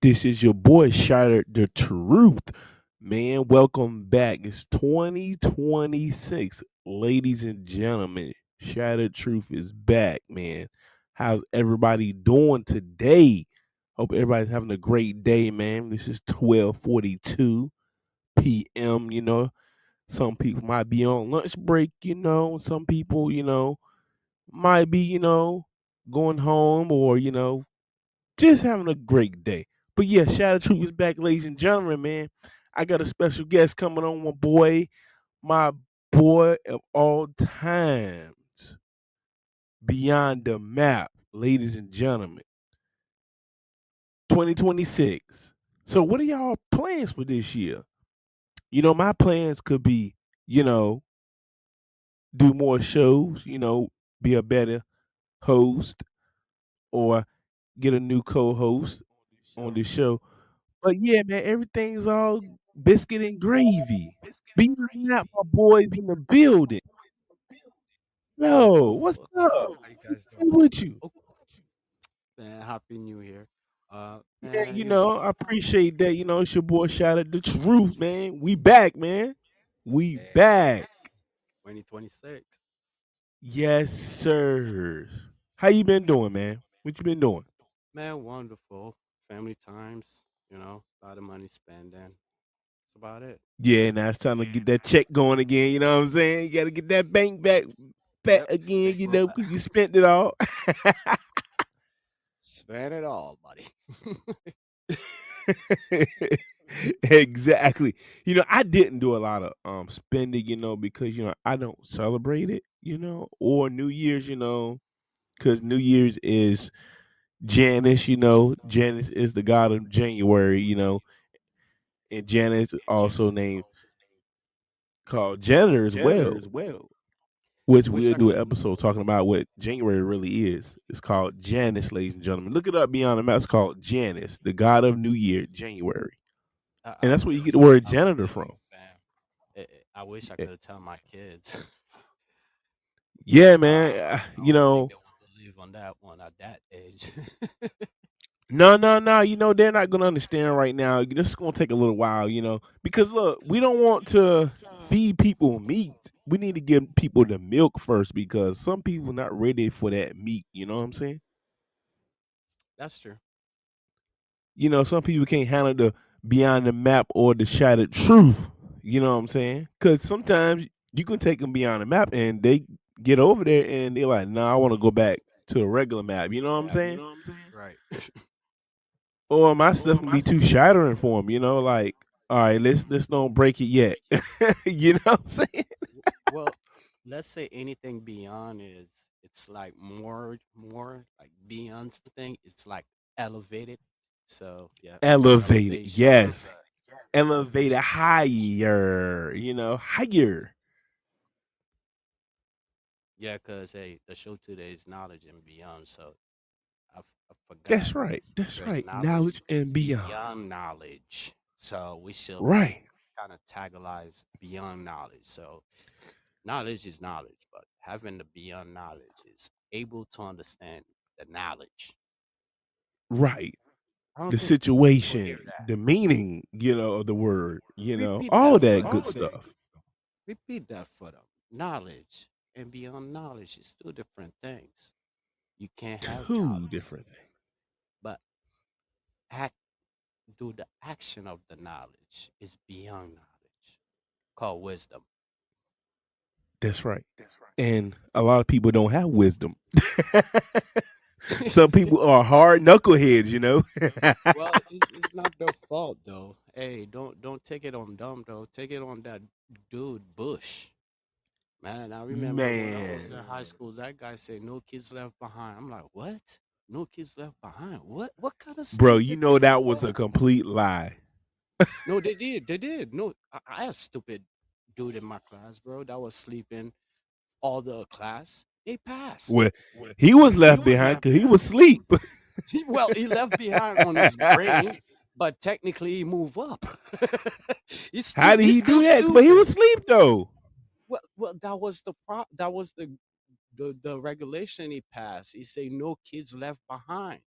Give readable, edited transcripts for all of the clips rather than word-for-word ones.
This is your boy Shattered the Truth. Man, welcome back. It's 2026. Ladies and gentlemen, Shattered Truth is back, man. How's everybody doing today? Hope everybody's having a great day, man. This is 12:42 p.m., Some people might be on lunch break, Some people, might be, going home or, just having a great day. But yeah, Shadow Troop is back, ladies and gentlemen, man. I got a special guest coming on, my boy of all times, beyond the map, ladies and gentlemen. 2026. So what are y'all plans for this year? My plans could be, you know, do more shows, be a better host or get a new co-host on this show. But yeah, man, everything's all biscuit and gravy. Beyond that, my boys in the building. Oh, Yo, cool. what's Cool. up? How you guys doing? What's with you? Oh, man, happy New Year. Yeah, Man, you know, I appreciate that. It's your boy Shout out the truth, man. We back, man. We yeah, back. 2026. Yes, sir. How you been doing, man? What you been doing? Man, wonderful. Family times, a lot of money spending. That's about it. Yeah, now it's time to get that check going again. You know what I'm saying? You got to get that bank back fat Yep. again, Bankroll back. because you spent it all. Spend it all, buddy. Exactly. I didn't do a lot of spending, because I don't celebrate it, or New Year's, because New Year's is Janus, Janus is the god of January, and Janus is also named called janitor as well, which Wish we'll I do could. an episode talking about what January really is. It's called Janus, ladies and gentlemen. Look it up beyond the map. It's called Janus, the god of New Year, January. And I that's where you feel get the you. word I janitor feel from. you, fam. I wish I Eh, could tell my kids, Yeah, but man. I don't think they will believe on that one at that age. No, no, no. They're not gonna understand right now. This is gonna take a little while, because look, we don't want to feed people meat. We need to give people the milk first because some people not ready for that meat. You know what I'm saying? That's true. Some people can't handle the beyond the map or the shattered truth. You know what I'm saying? Because sometimes you can take them beyond the map and they get over there and they're like, "Nah, I want to go back to a regular map." You know what I'm saying? Right. Or my stuff can be too shattering for them. Like, all right, let's don't break it yet. You know what I'm saying? Well, let's say anything beyond is it's like more like beyond something. It's like elevated. So yeah, it's Elevated, elevation. yes. Elevated higher. Higher. Yeah, cause hey, the show today is knowledge and beyond. So I forgot That's right. That's there's right. knowledge Knowledge and beyond. beyond knowledge. So we should like Right. kind of tagalize beyond knowledge. So knowledge is knowledge, but having the beyond knowledge is able to understand the knowledge. Right. I don't The think people hear situation, that. the meaning, of the word, Repeat all that for that them. good stuff. Repeat that for them. Knowledge and beyond knowledge is two different things. You can't have Two knowledge, different things. but act do the action of the knowledge is beyond knowledge, called wisdom. That's right. And a lot of people don't have wisdom. Some people are hard knuckleheads. Well, it's not their fault though. Hey, don't take it on them though. Take it on that dude Bush. Man, I remember when I was in Man. high school, that guy said no kids left behind. I'm like, what? No kids left behind? What kind of Bro, stupid thing is that was a that? complete lie. No, they did. They did. No, I had a stupid dude in my class, bro, that was sleeping all the class. They passed. Well, he was left behind because he was asleep. He left behind on his brain, but technically he moved up. How did He's he still do that? But he was stupid. asleep though. Well, that was the regulation he passed. He say no kids left behind.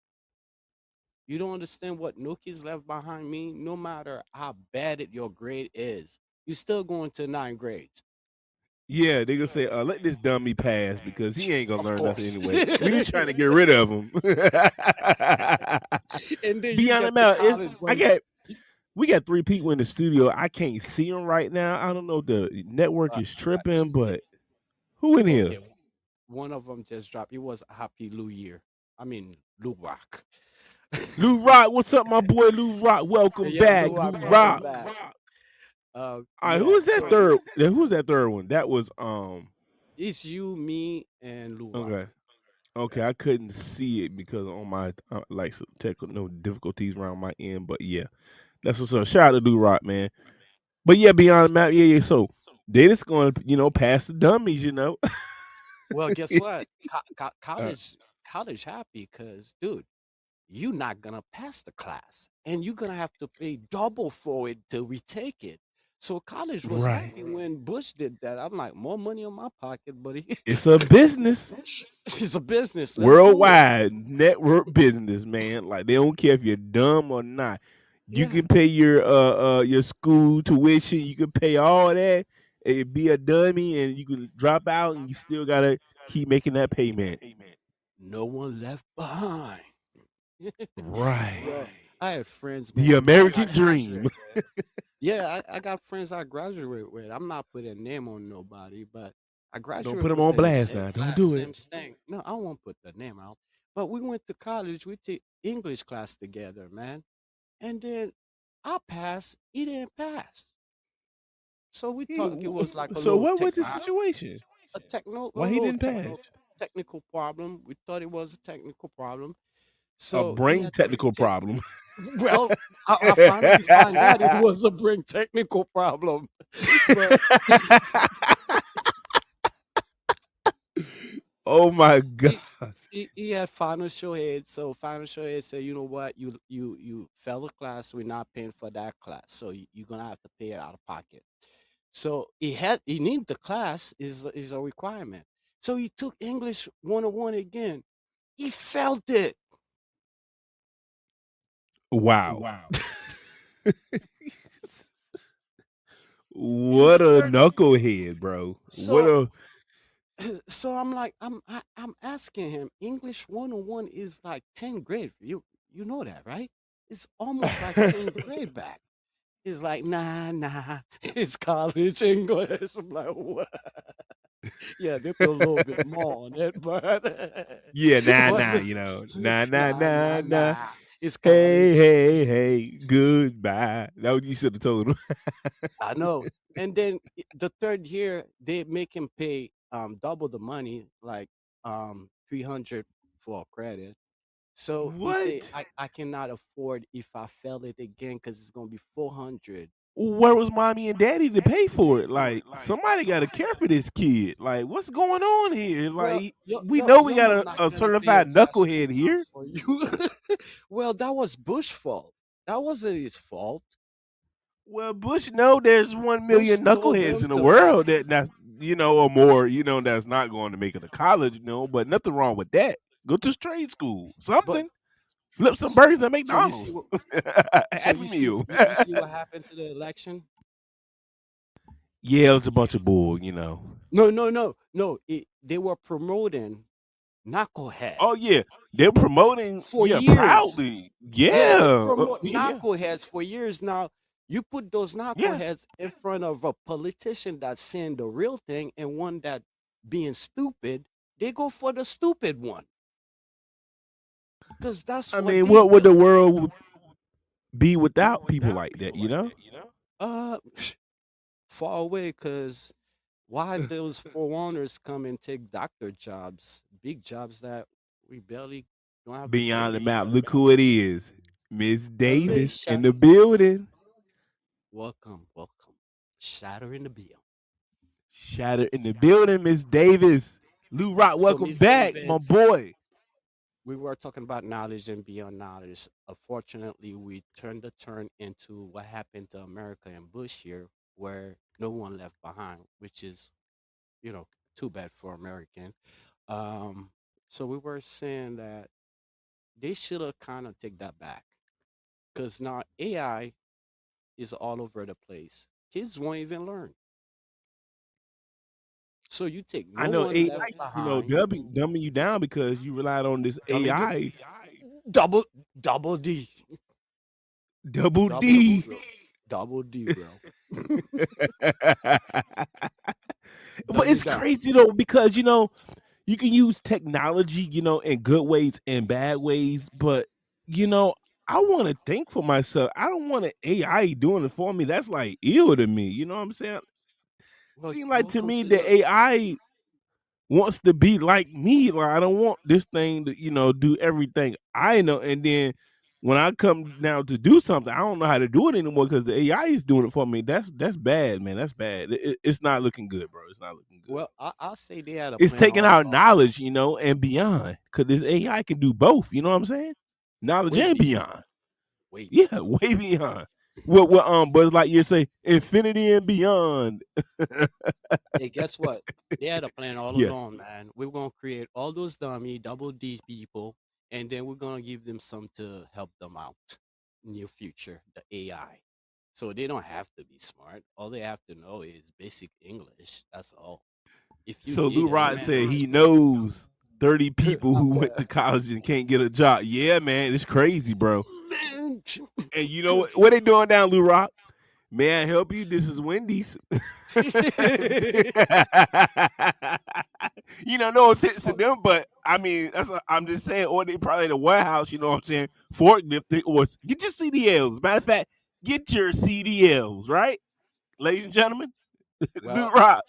You don't understand what Nookie's left behind me. No matter how bad your grade is, you still going to ninth grades. Yeah, they gonna say, let this dummy pass because he ain't gonna Of learn nothing course. anyway. We just trying to get rid of him. And then you Beyond the get to mouth, it's college I when got we got three people in the studio. I can't see them right now. I don't know if the network is I got tripping, you. but who in here? Okay, one of them just dropped. It was a Happy New Year. I mean, Lou Rock. Lou Rock, what's up, my boy Lou Rock? Welcome Yeah, back, Lou Lou Rock, welcome Rock. back. All right, who Yeah, was that so third? Who's that third one? That was it's you, me, and Lou Rock. okay. Okay, Yeah. I couldn't see it because on my like some technical no difficulties around my end, but yeah, that's what's up. Shout out to Lou Rock, man. But yeah, beyond the map, yeah. So they just going to pass the dummies, Well, guess what? uh, College happy because, dude, you're not gonna pass the class, and you're gonna have to pay double for it to retake it. So college was right. happy when Bush did that. I'm like, more money on my pocket, buddy. It's a business. It's a business. Let's do it. Worldwide network business, man. Like they don't care if you're dumb or not. You Yeah. can pay your school tuition. You can pay all that. And be a dummy, and you can drop out, and you still gotta keep making that payment. No one left behind. Right. Yo, I had friends, The man. I American got dream. yeah, I got friends I graduate with. I'm not putting a name on nobody, but I Don't graduate put them with on them blast same now. Don't class, do it. same thing. No, I won't put the name out. But we went to college. We took English class together, man. And then I passed. He didn't pass. So we Yeah, talked. It was like so what was the situation? a Why he little didn't pass? technical problem. We thought it was a technical problem. A So he brain had to technical retake. problem. Well, I finally find out it was a brain technical problem, but Oh my god. he, he had financial aid. So financial aid said, you know what, you fail a class, we're not paying for that class, so you're gonna have to pay it out of pocket. So he needed the class is a requirement. So he took English 101 again. He felt it. Wow. And the What a third, knucklehead, bro. What so a so I'm like, I'm asking him, English 101 is like 10th grade. You know that, right? It's almost like 10th grade back. He's like, nah, it's college English. I'm like, what? Yeah, they put a little bit more on it, but Yeah, it nah, nah, wasn't. nah, nah, Nah, nah, nah, nah. nah. It's Hey, college. hey, hey, goodbye. That what you should have told him. I know. And then the third year, they make him pay double the money, like 300 for credit. So he said, What? I cannot afford if I fail it again because it's gonna be 400. Where was mommy and daddy to pay for it? Like somebody got to care for this kid. Like what's going on here? Well, Like we know we your got mom not a gonna pay a certified vet school knucklehead here. cost for you. Well, that was Bush fault. That wasn't his fault. Well, Bush know there's 1 million Bush told knuckleheads them in the to world pass it. that's or more that's not going to make it to college. But nothing wrong with that. Go to trade school, But something. Flip some s- burgers at so you see McDonald's. what Happy Meal. you see what happened to the election? Yeah, it was a bunch of bull. No. They were promoting Oh knuckleheads yeah, they're promoting for years. proudly. Yeah, they Yeah, promote yeah, knuckleheads for years now. You put those yeah. knuckleheads in front of a politician that's saying the real thing and one that being stupid, they go for the stupid one because that's I what mean, they what would do. the world be without people like that? Uh, far away because why those foreigners come and take doctor jobs, big jobs that we barely don't have to Beyond take. the map, look who it is, Miss Davis Alicia, in the building. welcome, welcome. Shatter in the bill. Shatter in the building, Miss Davis. Lou Rock, So, welcome Miss back, my David, boy. we were talking about knowledge and beyond knowledge. Unfortunately, we turned the turn into what happened to America and Bush here, where no one left behind, which is, too bad for American. Um, so we were saying that they should have kind of take that back because now AI is all over the place. Kids won't even learn. So you take I no know one AI, left behind. dumbing you down because you relied on this Dummy do AI. double double D, Double double D, D. bro. Double D, bro. But Dumb you it's down. crazy though because you can use technology, in good ways and bad ways, but you know, I want to think for myself. I don't want an AI doing it for me. That's like ill to me. You know what I'm saying? Well, Seem like to welcome me to the the. AI wants to be like me. Like I don't want this thing to, do everything I know. And then when I come now to do something, I don't know how to do it anymore because the AI is doing it for me. That's bad, man. That's bad. It's not looking good, bro. It's not looking good. Well, I'll say they had a It's plan taking all our along. knowledge, and beyond. Because this AI can do both. You know what I'm saying? Knowledge Way and beyond. beyond. Way Yeah, beyond. way beyond. But it's like you say, infinity and beyond. Hey, guess what? They had a plan all Yeah. along, man. We're gonna create all those dummy double D people, and then we're gonna give them some to help them out. Near future, the AI. So they don't have to be smart. All they have to know is basic English. That's all. If you So get Lou them Rod that said he person, knows 30 people I'm who went to there. college and can't get a job. Yeah, man, it's crazy, bro. Man, And you know what they doing down, Lou Rock? May I help you? This is Wendy's. No offense to oh, them, but I mean, I'm just saying, or they probably in a warehouse, you know what I'm saying? Forklift, or get your CDLs. Matter of fact, get your CDLs, right? Ladies and gentlemen, Lou well, Rock.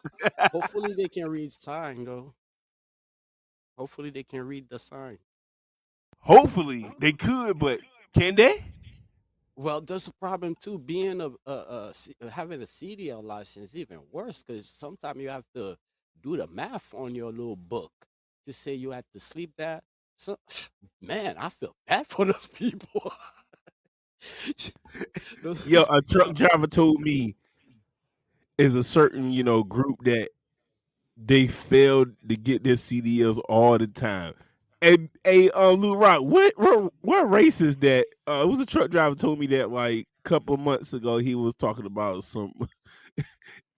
hopefully they can read sign though. Hopefully they can read the sign. Hopefully they could, but can they? Well, there's a problem too. Being having a CDL license is even worse because sometimes you have to do the math on your little book to say you had to sleep that. So, man, I feel bad for those people. Yo, those, a truck driver told me is a certain, group that they failed to get their CDLs all the time. And Lou Rock, what race is that? It was a truck driver told me that like a couple months ago. He was talking about some.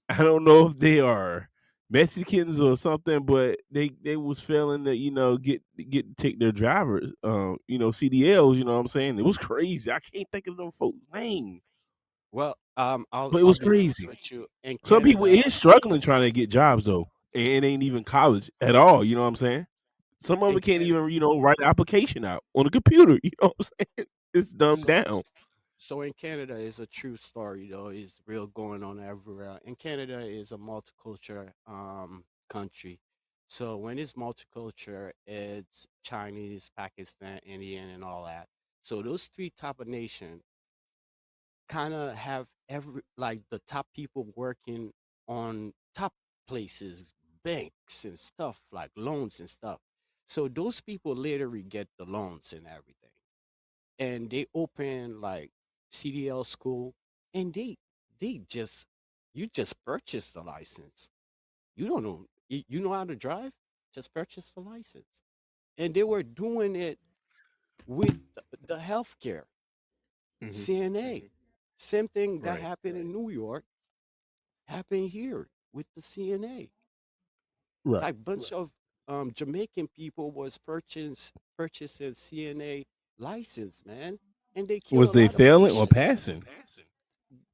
I don't know if they are Mexicans or something, but they was failing to get take their drivers, CDLs. You know what I'm saying? It was crazy. I can't think of them folks' name, well, but it I'll was be honest crazy. with you. In Some people Canada, is struggling trying to get jobs though, and it ain't even college at all. You know what I'm saying? Some of in them can't Can even write an application out on a computer. You know what I'm saying? It's dumbed so down. so in Canada is a true story though. Is real going on everywhere. And Canada is a multicultural country. So when it's multicultural, it's Chinese, Pakistan, Indian, and all that. So those three type of nation kind of have every like the top people working on top places, banks and stuff like loans and stuff. So those people literally get the loans and everything, and they open like CDL school, and they just you just purchase the license. You don't know you know how to drive, just purchase the license. And they were doing it with the healthcare, Hmm. CNA. Same thing that Right. happened in New York happened here with the CNA. Right. Like bunch of Jamaican people was purchasing CNA license, man, and they kill Was a they lot of failing or patients. passing?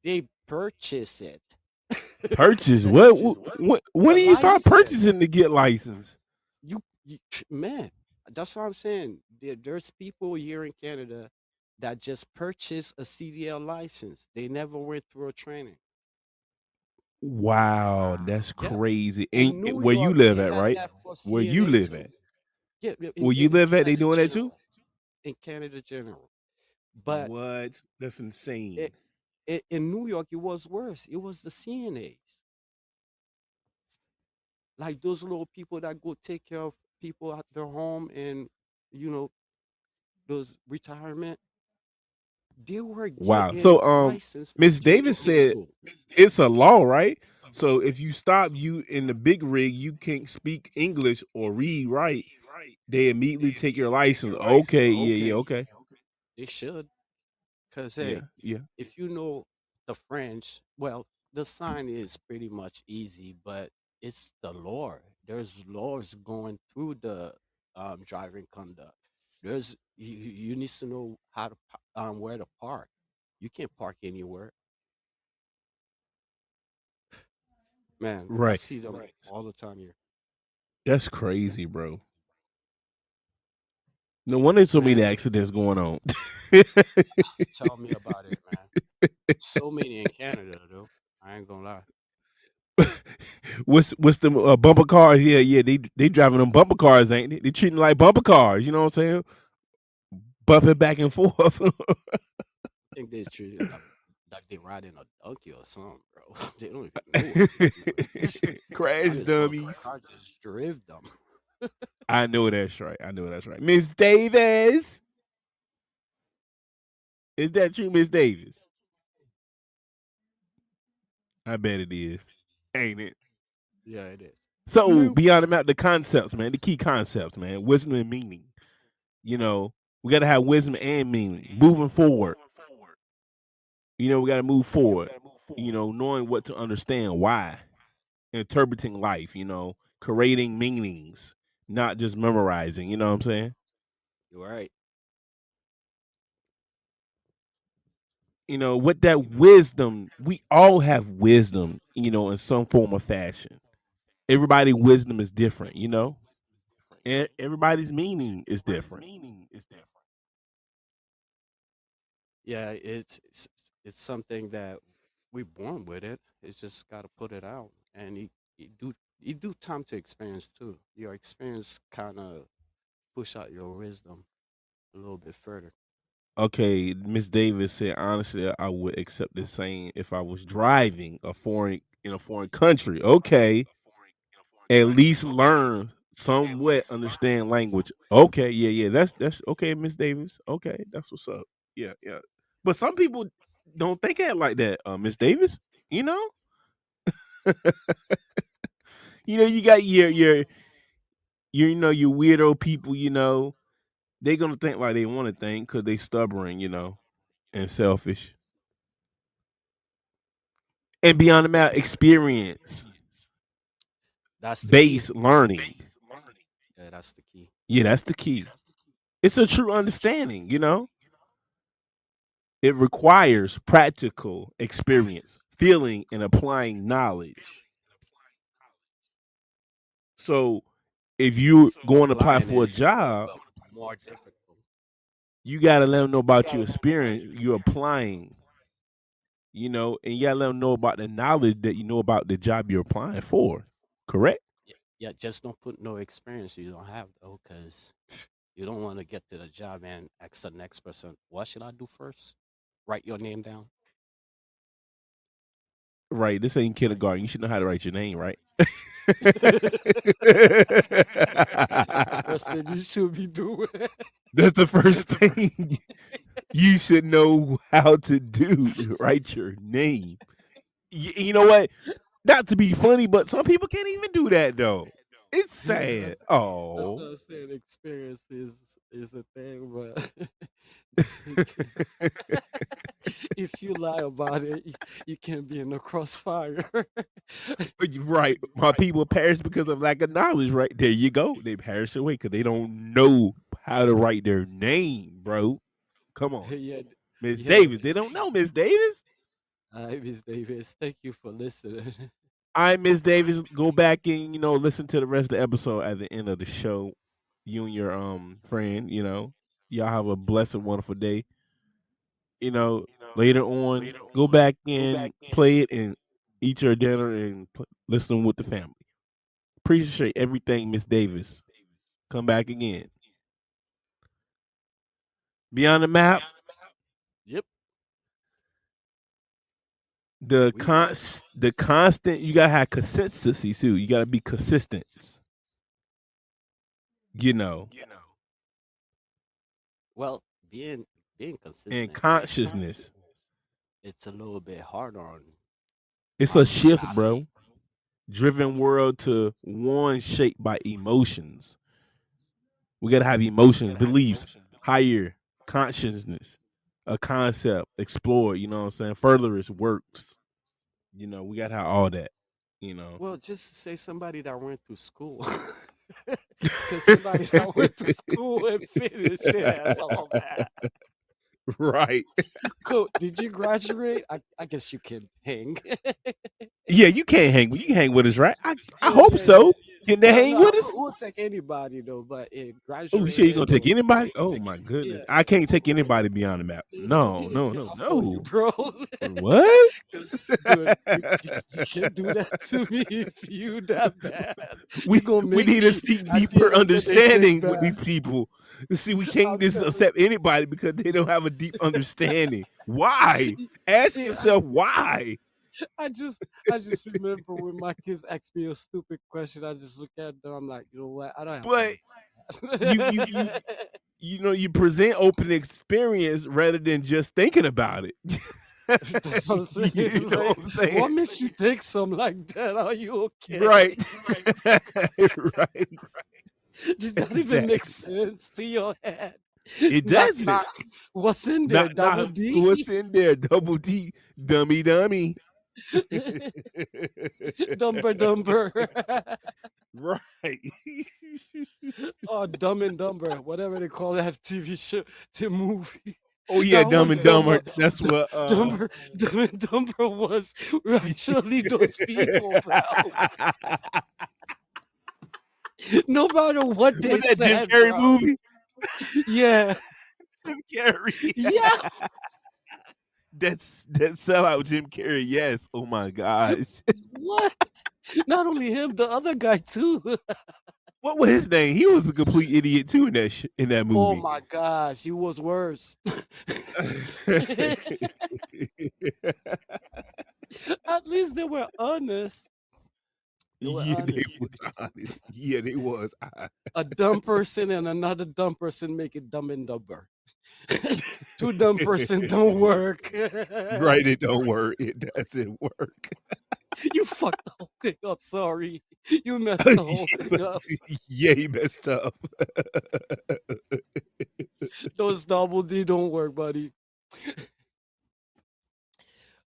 They purchase it. Purchase what? When The do you start license. purchasing to get licensed? You man, that's what I'm saying. There's people here in Canada that just purchased a CDL license. They never went through a training. Wow, that's Yeah. crazy. And In New where you York, live they at, have right? that for Where you CNA live too. at? Yeah, Where you in live at, they Canada doing that too? general. In Canada general. But What? That's it, insane. in New York, it was worse. It was the CNAs. Like those little people that go take care of people at their home and, you know, those retirement, they were Wow. getting So license from Miss Davis CNA said school. it's a law, right? So if you stop you in the big rig, you can't speak English or read right. They immediately take your license. Okay, yeah, yeah, okay. They should, cause Yeah, hey, yeah. if you know the French, well, the sign is pretty much easy, but it's the law. There's laws going through the driving conduct. You need to know how to where to park. You can't park anywhere, man. I Right. see them all the time here, That's crazy, bro. No wonder so many man. accidents going on. Tell me about it, man. So many in Canada, though. I ain't gonna lie. What's the bumper cars? Yeah, yeah. They driving them bumper cars, ain't they? They treating them like bumper cars. You know what I'm saying? Bumping back and forth. I think they treat it like they riding a donkey or something, bro. They don't even know what they're doing. Might Crash as well the dummies. car just drive them. I know that's right. I know that's right. Miss Davis. Is that true, Miss Davis? I bet it is. Ain't it? Yeah, it is. So Bloop. beyond about the concepts, man, the key concepts, man, wisdom and meaning. You know, we gotta have wisdom and meaning. Moving forward. We gotta move forward. Knowing what to understand, why, interpreting life, creating meanings, not just memorizing, you know what I'm saying? You're right. With that wisdom, we all have wisdom, in some form or fashion. Everybody's wisdom is different, and everybody's meaning is different. Yeah, it's something that we born with it. It's just got to put it out, and you do time to experience too. Your experience kind of push out your wisdom a little bit further. Okay, Miss Davis said honestly, I would accept this saying if I was driving in a foreign country. Okay, at least learn somewhat understand language. Okay, yeah, yeah, that's okay, Miss Davis. Okay, that's what's up. Yeah, yeah. But some people don't think it like that, Miss Davis. You know, you got your weirdo people. They gonna think like they want to think because they stubborn. And selfish. And beyond the map, experience That's the key. based learning. Yeah, that's the key. Yeah, that's the key. It's a true understanding. It requires practical experience, feeling and applying knowledge. So if you're going to apply Applying for it a is a little job, bit more difficult. you gotta let them know about your experience you're applying, and you gotta let them know about the knowledge that you know about the job you're applying for. Correct? Yeah, yeah, just don't put no experience you don't have though, because you don't want to get to the job and ask the next person, what should I do first? Write your name down. Right. This ain't kindergarten. You should know how to write your name, right? That's the first thing you should be doing. That's the first thing you should know how to do. Write your name. You know what? Not to be funny, but some people can't even do that though. It's that's, sad. that's Oh, what I'm saying. Experience is a thing, but if you lie about it, you can't be in the crossfire. you're right. My people perish because of lack of knowledge. Right there, you go. They perish away because they don't know how to write their name, bro. Come on, Yeah, Miss yeah. Davis. They don't know Miss Davis. Hi, Miss Davis. Thank you for listening. All right, Miss Davis, go back and listen to the rest of the episode at the end of the show. You and your friend, y'all have a blessed, wonderful day. Later on, go back and play it and eat your dinner and listen with the family. Appreciate everything, Miss Davis. Come back again. Beyond the map, Yep, the we here. the constant. You gotta have consistency too. You gotta be consistent. You know, Well, being and consistent sometimes consciousness. it's a little bit harder It's on a people. shift, bro. Driven world to one shaped by emotions. We gotta have emotions, beliefs, higher consciousness, a concept, explore. You know what I'm saying? Furtherance, works. You know, we gotta have all that. You know. Well, just to say somebody that went through school. Because somebody that went to school and finished it as all that. Right. Cool. Did you graduate? I guess you can hang. Yeah, you can't hang. You can hang with us, right? I Yeah, hope yeah, yeah. so. Can they hang No, with us? we'll take anybody though, but it Oh, you sure you graduated gonna take or anybody? Oh my yeah, goodness, I can't take anybody beyond the map. No, yeah, no, yeah, no, I feel you, no. bro. What? 'Cause, dude, you can't do that to me if you that bad. You we gonna we make need to me seek at the deeper end of the day think understanding with bad. these people. See, we can't I'm just telling accept anybody because they don't have a deep understanding. Why? you. Ask Yeah, yourself why. I just I just remember when my kids ask me a stupid question, I just look at them. I'm like, you know what? I don't have to But answer you you you that. you know you present open experience rather than just thinking about it. That's what I'm saying. You know Like, what I'm saying? what makes you think something like that? Are you okay? Right. Right. Did that even make Exactly. sense to your head? It Knock doesn't. knock. What's in there? Not Double D? what's in there? Double D, dummy, dummy. Dumber dumber. Right. Oh, Dumb and Dumber, whatever they call that TV show, the movie. Oh yeah, That Dumb was and Dumber. dumber. That's what. Dumber, Dumb and Dumber was actually those people, bro. No matter what Was they that Jim said, Carrey bro. movie? Yeah, Jim Carrey. yeah. That sellout Jim Carrey. Yes. Oh my gosh. What? Not only him, the other guy too. What was his name? He was a complete idiot too in in that Oh movie. my gosh, he was worse. At least they were honest. They were Yeah, they honest. was honest. Yeah, they was. A dumb person and another dumb person make it dumb and dumber. Two dumb person don't work. Right, it don't work. It doesn't work. You fucked the whole thing up. Sorry, you messed the whole thing up. Yeah, he messed up. Those double D don't work, buddy.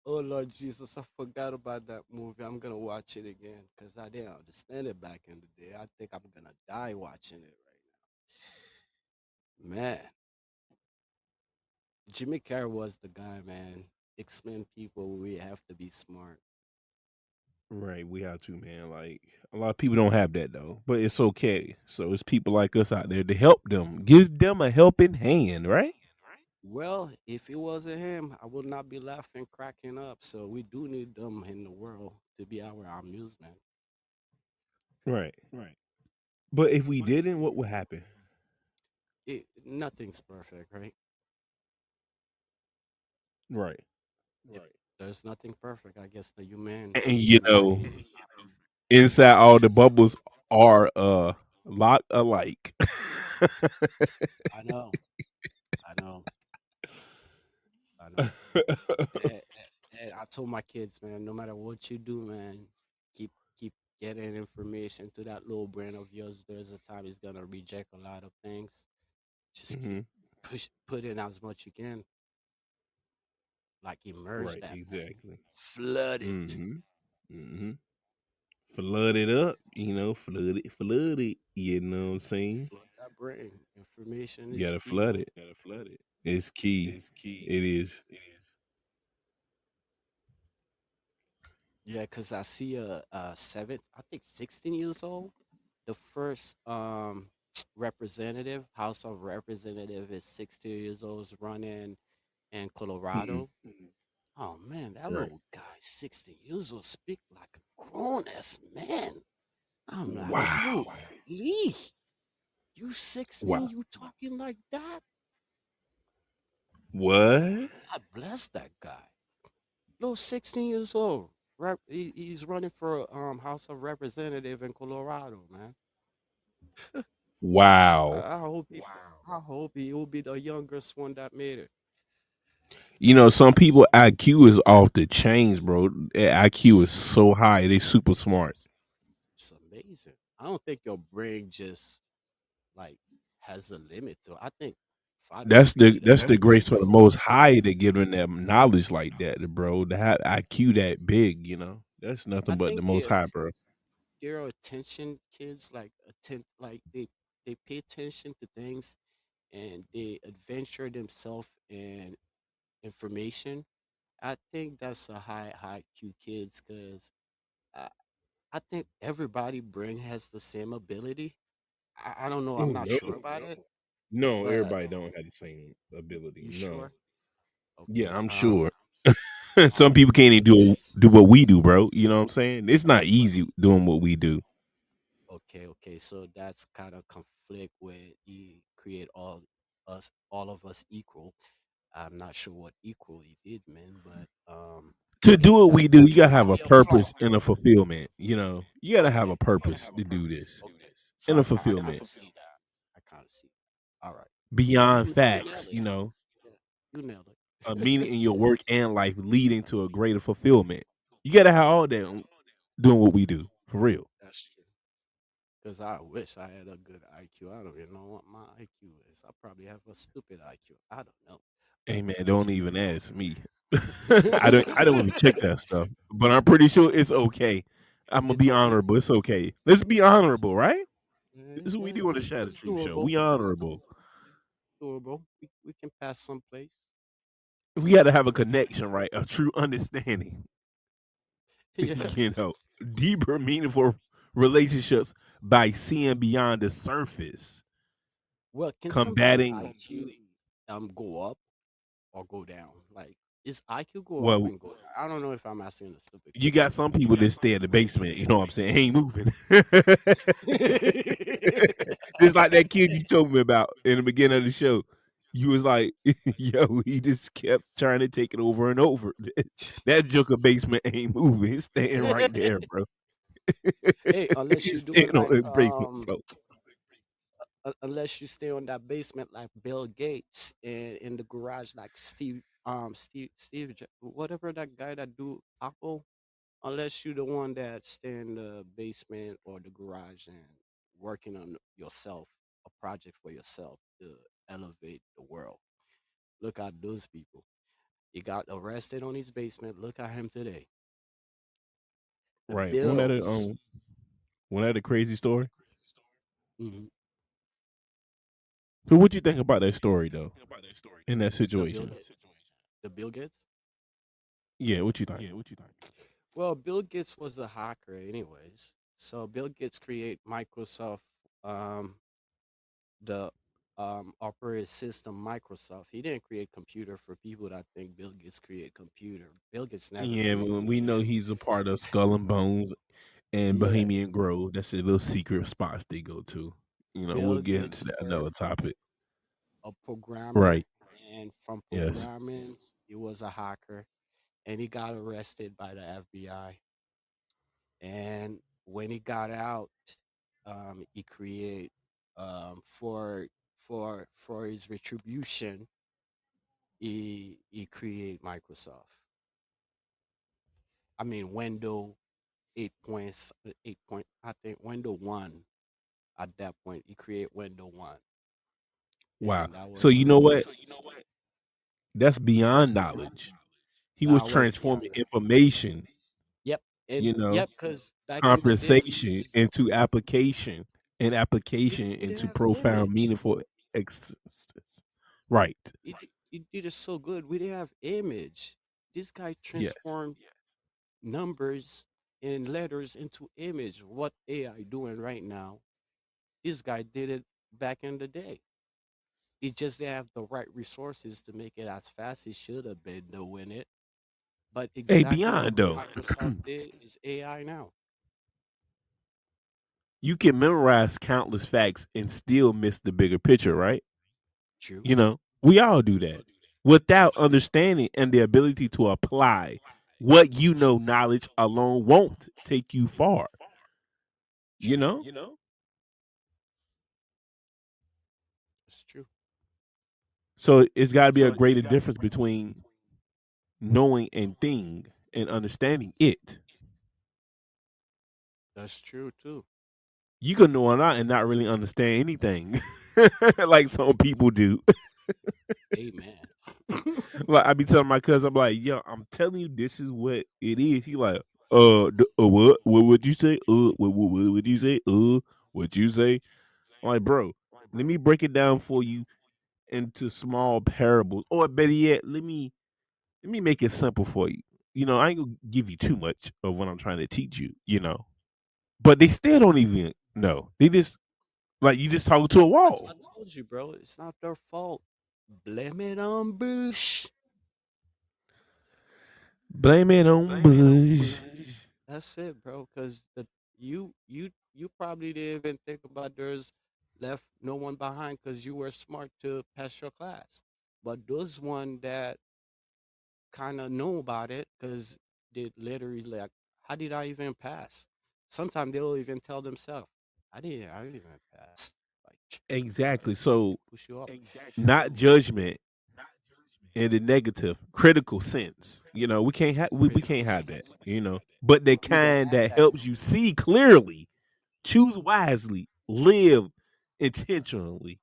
Oh Lord Jesus, I forgot about that movie. I'm gonna watch it again because I didn't understand it back in the day. I think I'm gonna die watching it right now. Man, Jimmy Carrey was the guy, man. X-Men people, we have to be smart. Right, we have to, man. Like a lot of people don't have that though, but it's okay. So it's people like us out there to help them, give them a helping hand, right? Well, if it wasn't him, I would not be laughing, cracking up. So we do need them in the world to be our amusement. Right. But if we didn't, what would happen? Nothing's perfect, right? Right. If there's nothing perfect, I guess the And you know, humanity is not perfect. inside all the bubbles are a lot alike. I know, I know, I know. And, and I told my kids, man, no matter what you do, man, keep keep getting information to that little brain of yours. There's a time it's gonna reject a lot of things. Just keep Hmm. put in as much you can, like immerse Right, that, man. exactly. Flood it. Hmm. Hmm. Flood it up, flood it. You know what I'm saying? Flood that brain. Information You is gotta key, flood man. it. It's key. It is. Yeah, because I see a seven, I think 16 years old. The first representative, House of Representative is 16 years old, is running in Mm-mm. Colorado. Oh man, that Right. little guy, 60 years old, speak like a grown ass man. I'm like, Wow. holy, you 16, Wow. you talking like that? What? God bless that guy. Little 16 years old. He's running for House of Representative in Colorado, man. Wow. I hope I hope he will be the youngest one that made it. Some people IQ is off the chains, bro. Their IQ is so high. They super smart. It's amazing. I don't think your brain just like has a limit to. I think 5 to 3. That's the grace for the Most High to giving them knowledge like that, bro. To have IQ that big, that's I nothing but the think Most High, bro. they're attention kids. Like like they pay attention to things and they adventure themselves in information. I think that's a high Q kids because I, I think everybody brain has the same ability. I don't know. I'm not No, sure about it, no, but everybody don't have the same ability. you No, sure? yeah, Okay. I'm sure. All Some right. people can't even do what we do, bro. You know what I'm saying? It's not easy doing what we do. Okay. So that's kind of conflict where he create all of us equal. I'm not sure what equal he did, man, but To do what that we do, you gotta might have a be a flaw. purpose and a fulfillment. You gotta have Okay, a you gotta purpose have a to do purpose. this Okay, so and a I kind fulfillment of see that. I kind of see that. All right, beyond you nailed facts. it. Yeah, you nailed A it. meaning in your work and life leading to a greater fulfillment. You gotta have all that doing what we do for real. That's true. Because I wish I had a good IQ. I don't even know what my IQ is. I probably have a stupid IQ. I don't know, Hey but man, it's don't even just. ask me. I don't even check that stuff. But I'm pretty sure it's okay. I'm gonna It's be okay. honorable. It's okay. Let's be honorable, right? This is what we Yeah, do on the Shadow it's Truth Show. doable. We honorable. Doable. We can pass someplace. We got to have a connection, right? A true understanding. Yeah. you know, Deeper, meaningful relationships by seeing beyond the surface, Well, can somebody combating. IQ go up or go down? Like, is IQ go up Well, and go down? I don't know if I'm asking a stupid you got question, some people that stay in the basement. You know what I'm saying? Ain't moving. Just like that kid you told me about in the beginning of the show. You was like, yo, he just kept trying to take it over and over. That Joker basement ain't moving. It's staying right but there, bro. hey, unless you're It's doing staying on like the basement floor. unless you stay on that basement like Bill Gates and in the garage like whatever that guy that do Apple. Unless you're the one that stay in the basement or the garage and working on yourself, a project for yourself to elevate the world. Look at those people. He got arrested on his basement. Look at him today. The Right. bills. Wasn't that a crazy story? Mhm. So what you think about that story though? In that The Bill situation? Gates. The Bill Gates. Yeah, what you think? Well, Bill Gates was a hacker, anyways. So Bill Gates create Microsoft, um, the operating system Microsoft. He didn't create computer for people that think Bill Gates create computer. Bill Gates never Yeah, create we know computer. he's a part of Skull and Bones and Yeah, Bohemian Grove. That's the little secret spots they go to. We'll Bill get into Gates that were another topic. a programmer, Right. and from Yes. programming, he was a hacker, and he got arrested by the FBI. And when he got out, he create for his retribution, he create Microsoft. I mean, Windows 8 point, I think Windows 1 at that point, he create Windows 1. Wow. And that So was you the know what? first, That's beyond knowledge. He was that was beyond transforming that. information, Yep. And you know, yep, because back in the day, we used conversation to, into application and application he didn't into have profound, image. meaningful existence. Right. He did it so good. We didn't have image. This guy Yes. transformed numbers and letters into image. What AI doing right now? This guy did it back in the day. He just didn't have the right resources to make it as fast as should have been doing it. But Hey, exactly what beyond though, Microsoft did is AI now. you can memorize countless facts and still miss the bigger picture, right? True. We all do that without understanding and the ability to apply what knowledge alone won't take you far, you True. know? It's true. So it's got to be a greater difference between knowing and thing and understanding it. That's true too. You can know a lot and not really understand anything. like some people do. Amen. Like I be telling my cousin, I'm like, yo, I'm telling you, this is what it is. He like, what? What would you say? What would you say? What you say? I'm like, bro, let me break it down for you into small parables, or better yet, let me make it simple for you. I ain't gonna give you too much of what I'm trying to teach you. But they still don't even know. They just like you just talking to a I wall. told you, bro. It's not their fault. Blame it on Bush. Blame it on Bush. That's it, bro. Cause you probably didn't even think about there's left no one behind because you were smart to pass your class. But those one that kind of know about it because they literally like, how did I even pass? Sometimes they'll even tell themselves, I didn't even pass. Like, Exactly. they So push you up. not judgment in the negative, critical sense. We can't have we can't Critical have that. sense. But the We don't kind have that that. helps you see clearly, choose wisely, live intentionally.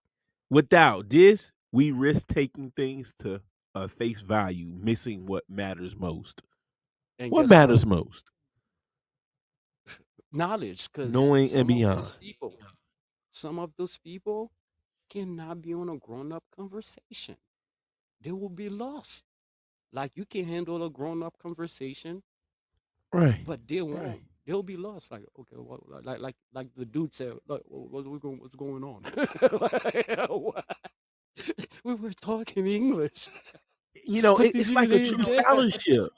Without this, we risk taking things to a face value, missing what matters most. And What guess what? matters most? Knowledge, because Knowing and beyond. some of those people cannot be on a grown up conversation. They will be lost. Like you can handle a grown up conversation, Right. but they won't. They'll be lost. Like, okay, what, like the dude said, like, what's going on? Like, what? We were talking English. What did It's you like a do true there? scholarship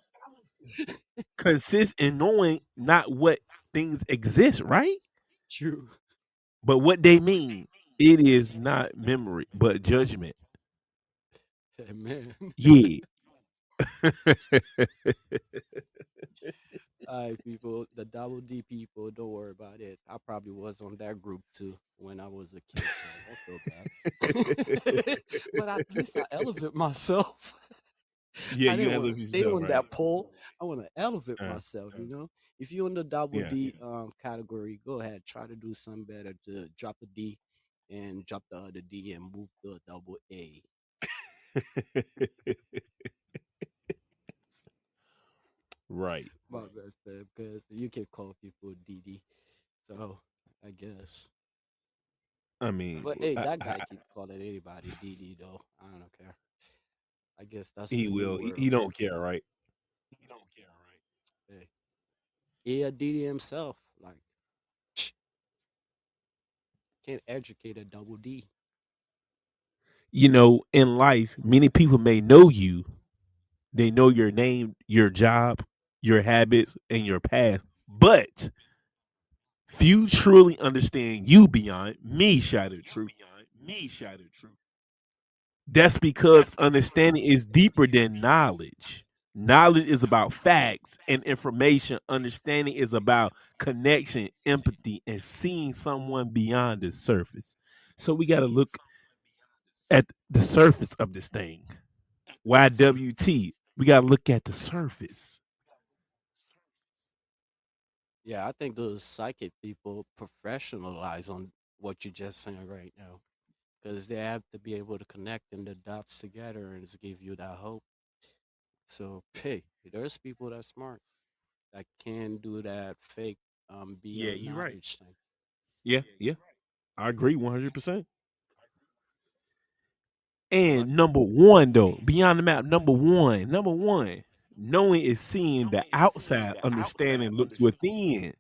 consists in knowing not what things exist, right? True. But what they mean. It is not memory, but judgment. Hey, man. Yeah. All right, people, the double D people, don't worry about it. I probably was on that group too when I was a kid, so don't feel bad. But at least I elevate myself. Yeah, I you didn't gotta want to live stay yourself, on right? that pole. I want to elevate Uh, myself. If you're in the double yeah. D category, go ahead, try to do something better to drop a D and drop the other D and move to a double A. Right. My best friend, because you can call people DD. So I guess. I mean, But hey, that guy keep calling anybody DD though. I don't care. I guess that's he the new will. He, word. he don't care, right? Hey, yeah, DD himself like can't educate a double D. In life, many people may know you. They know your name, your job, your habits, and your past, but few truly understand you beyond me, shattered truth. That's because understanding is deeper than knowledge. Knowledge is about facts and information. Understanding is about connection, empathy, and seeing someone beyond the surface. So we got to look at the surface of this thing. YWT. We got to look at the surface. Yeah, I think those psychic people professionalize on what you're just saying right now because they have to be able to connect and the dots together and just give you that hope. So, hey, there's people that smart that can do that fake Yeah, beyond you're right. knowledge thing. Yeah, yeah. I agree 100%. But And number one, though, beyond the map, number one, knowing is seeing the outside, understanding looks within.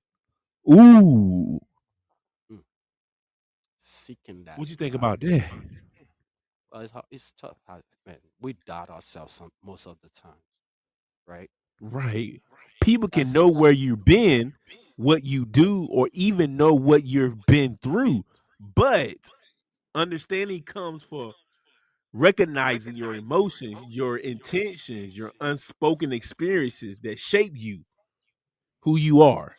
Ooh, mm, seeking that what you think inside. about that? Well, it's tough. Man, we doubt ourselves most of the time, right? Right. People can That's know where you've been, what you do, or even know what you've been through. But understanding comes for recognizing your emotions, your intentions, your unspoken experiences that shape you, who you are.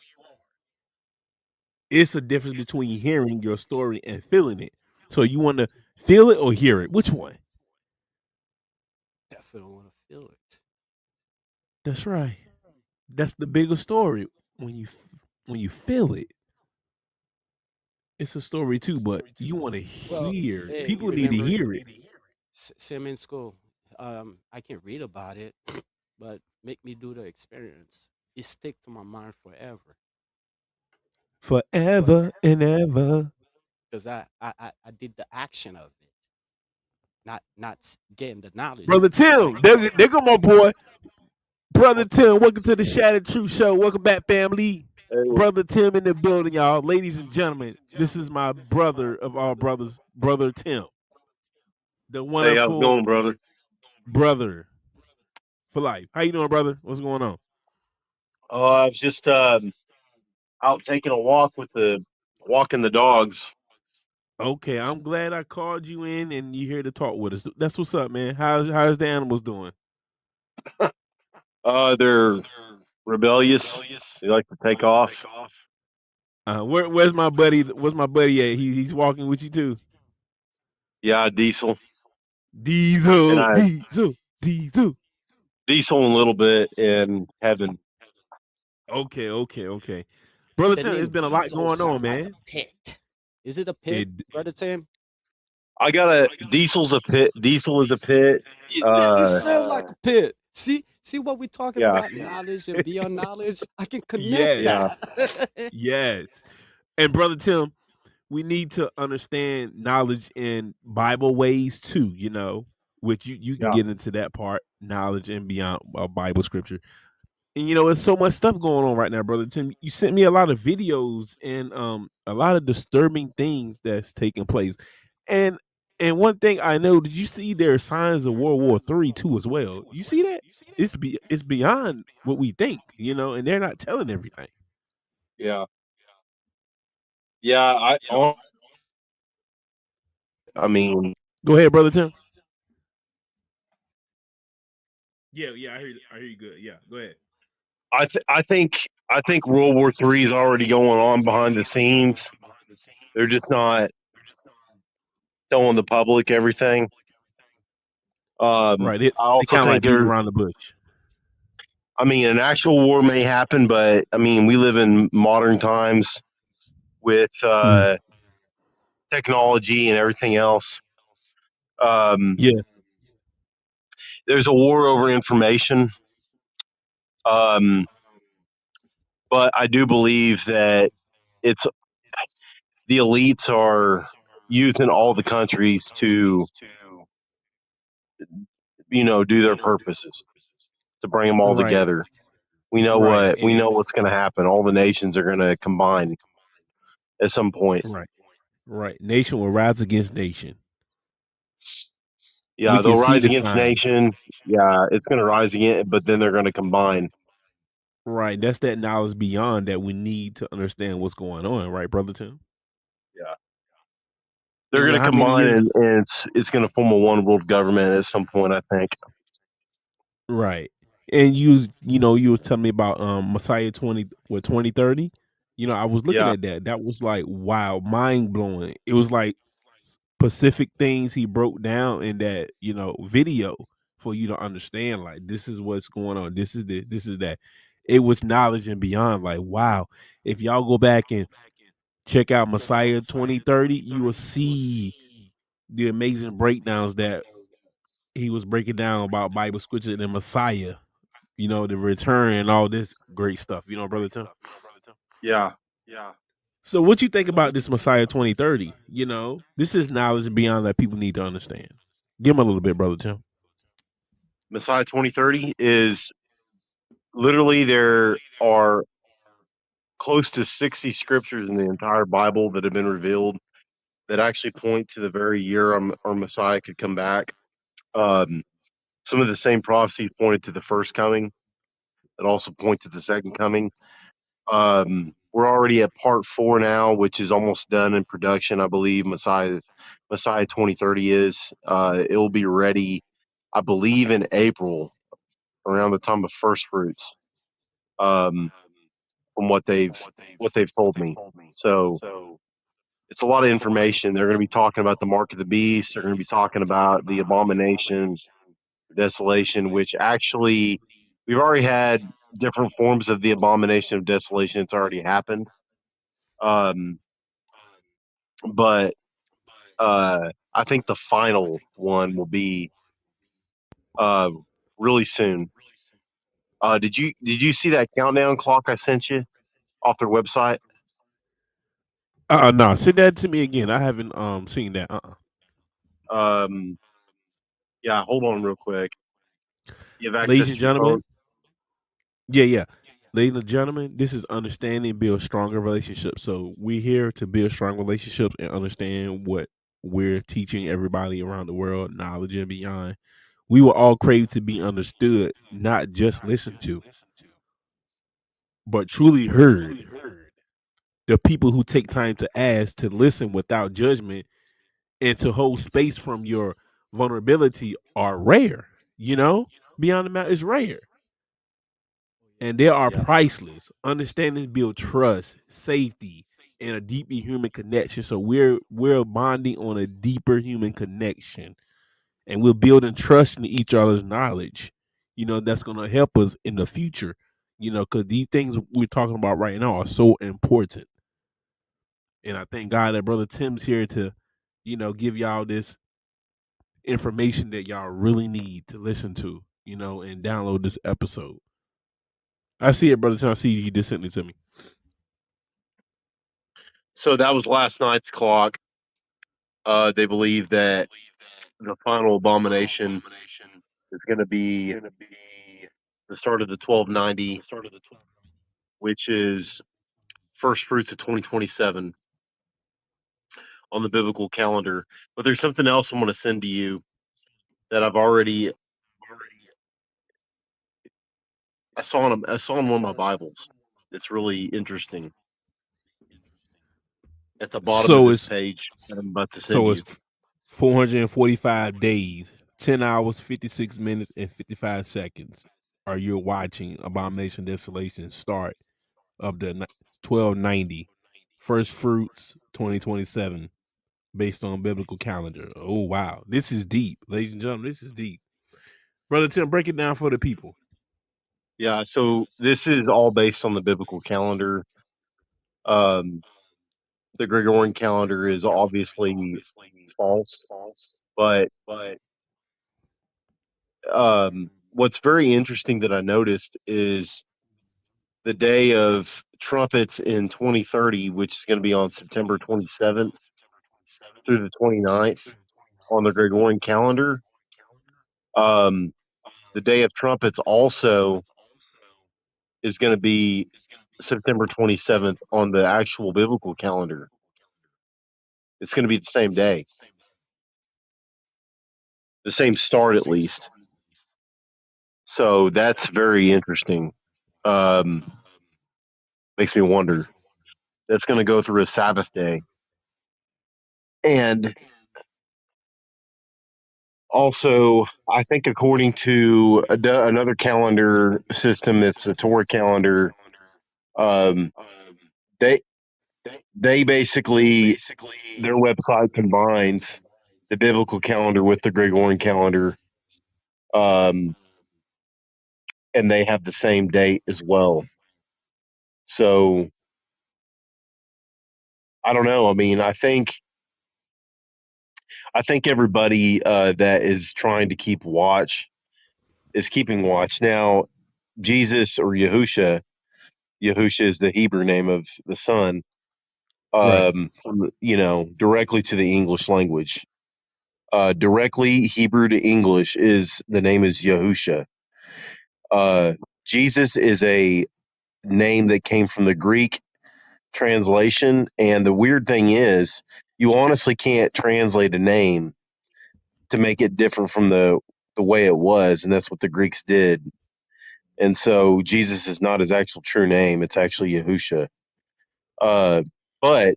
It's a difference between hearing your story and feeling it. So you want to feel it or hear it? Which one? definitely want to feel it. That's right. That's the bigger story when you feel it. It's a story too, but you want to Well, hear. hey, you People need to remember hear it. Sim in school? I can read about it, but make me do the experience. It stick to my mind forever Forever and ever. because I did the action of it, not getting the knowledge Brother of it, Tim, right? there go my boy. Brother Okay. Tim, welcome to the Shattered Truth Show. Welcome back, family. Hey, Brother Tim in the building, y'all. Ladies and gentlemen, this is my brother of all brothers, Brother Tim, the hey, how's it wonderful going, brother? brother for life. How you doing, brother? What's going on? I was just out taking a walk with the walking the dogs. Okay, I'm glad I called you in and you here to talk with us. That's what's up, man. How's the animals doing? They're rebellious. They like to take off. Where's my buddy? Where's my buddy at? He's walking with you too. Yeah, Diesel and Diesel, I Diesel, Diesel. Diesel a little bit in heaven. Okay, okay, okay. Brother The Tim, it's name been a lot Diesel going on, sound like a man. pit. Is it a pit, It, brother Tim? I got a Diesel's a pit. Diesel is a pit. It sounds like a pit. See what we're talking Yeah, about? Knowledge and beyond knowledge. I can connect yeah, yes, that. yes. And brother Tim, we need to understand knowledge in Bible ways too. Which you can yeah, get into that part, knowledge and beyond Bible scripture. And there's so much stuff going on right now, brother Tim. You sent me a lot of videos and a lot of disturbing things that's taking place. And and one thing I know, did you see there are signs of World War III too as well? You see that? It's beyond what we think, and they're not telling everything. yeah, yeah. I mean, Go ahead, brother Tim. Yeah, yeah, I hear you good. Yeah, go ahead. I think World War III is already going on behind the scenes. They're just not telling the public everything. Right. They I also kind of like think beating there's around the bush. I mean, an actual war may happen, but I mean, we live in modern times with Mm. technology and everything else. Um, Yeah. there's a war over information, um, but I do believe that it's the elites are using all the countries to, do their purposes to bring them all Right. together. We know Right. what we know what's going to happen. All the nations are going to combine at some point. Right. Right. Nation will rise against nation. We Yeah, can they'll see rise the against signs. nation. Yeah, it's going to rise again, but then they're going to combine. Right. That's that knowledge beyond that we need to understand what's going on, right, brother Tim? Yeah, they're And going to how many combine, years and it's going to form a one world government at some point. I think. right. And you was telling me about Messiah 2030. I was looking Yeah, at that. That was like wow, mind blowing. It was like specific things he broke down in that video for you to understand like this is what's going on, this is that. It was knowledge and beyond, like wow. If y'all go back and check out Messiah 2030, you will see the amazing breakdowns that he was breaking down about Bible scripture and the Messiah, the return and all this great stuff, brother Tim. yeah. So what you think about this Messiah 2030? This is knowledge and beyond that people need to understand. Give him a little bit, brother Tim. Messiah 2030 is literally there are close to 60 scriptures in the entire Bible that have been revealed that actually point to the very year our Messiah could come back. Um, some of the same prophecies pointed to the first coming that also point to the second coming. We're already at part four now, which is almost done in production. I believe Messiah 2030 is. It'll be ready, I believe, in April, around the time of first fruits. Um, from what they've told me. So it's a lot of information. They're going to be talking about the mark of the beast. They're going to be talking about the abomination, desolation, which actually we've already had different forms of the abomination of desolation. It's already happened. Um, but I think the final one will be uh, really soon. Did you see that countdown clock I sent you off their website? No, send that to me again. I haven't seen that. Um, yeah, hold on real quick. You have Ladies access and to your phone. gentlemen, yeah. Ladies and gentlemen, this is understanding build stronger relationships. So we're here to build strong relationships and understand what we're teaching everybody around the world, knowledge and beyond. We will all crave to be understood, not just listened to, but truly heard. The people who take time to ask, to listen without judgment, and to hold space from your vulnerability are rare. You know, beyond the mountain is rare. And they are Yeah. priceless. Understanding build trust, safety, and a deeply human connection. So we're bonding on a deeper human connection, and we're building trust in each other's knowledge. You know, that's going to help us in the future. You know, because these things we're talking about right now are so important. And I thank God that Brother Tim's here to, give y'all this information that y'all really need to listen to. And download this episode. I see it, Brother Tim. I see you just sent it to me. So that was last night's clock. They believe that the final abomination is going to be the start of the 1290, which is first fruits of 2027 on the biblical calendar. But there's something else I'm going to send to you that I saw in one of my Bibles. It's really interesting at the bottom of So this it's page that I'm about to send so you. it's 445 days, 10 hours, 56 minutes, and 55 seconds. Are you watching Abomination Desolation start of the 1290 first fruits 2027 based on biblical calendar? Oh wow, this is deep, ladies and gentlemen. This is deep, Brother Tim. Break it down for the people. Yeah, so this is all based on the biblical calendar. Um, the Gregorian calendar is obviously false, but what's very interesting that I noticed is the day of trumpets in 2030, which is going to be on September 27th through the 29th on the Gregorian calendar. Um, the day of trumpets also is going to be September 27th on the actual biblical calendar. It's going to be the same day, the same start at least. So that's very interesting. Um, makes me wonder. That's going to go through a Sabbath day. And also, I think according to another calendar system that's the Torah calendar, um, they they basically their website combines the biblical calendar with the Gregorian calendar, um, and they have the same date as well. So I don't know. I mean, I think everybody that is trying to keep watch is keeping watch now. Jesus or Yahusha is the Hebrew name of the son. Right. Directly to the English language. Directly Hebrew to English is the name is Yahusha. Uh, Jesus is a name that came from the Greek translation, and the weird thing is, you honestly can't translate a name to make it different from the way it was, and that's what the Greeks did. And so Jesus is not his actual true name; it's actually Yahusha. Uh, but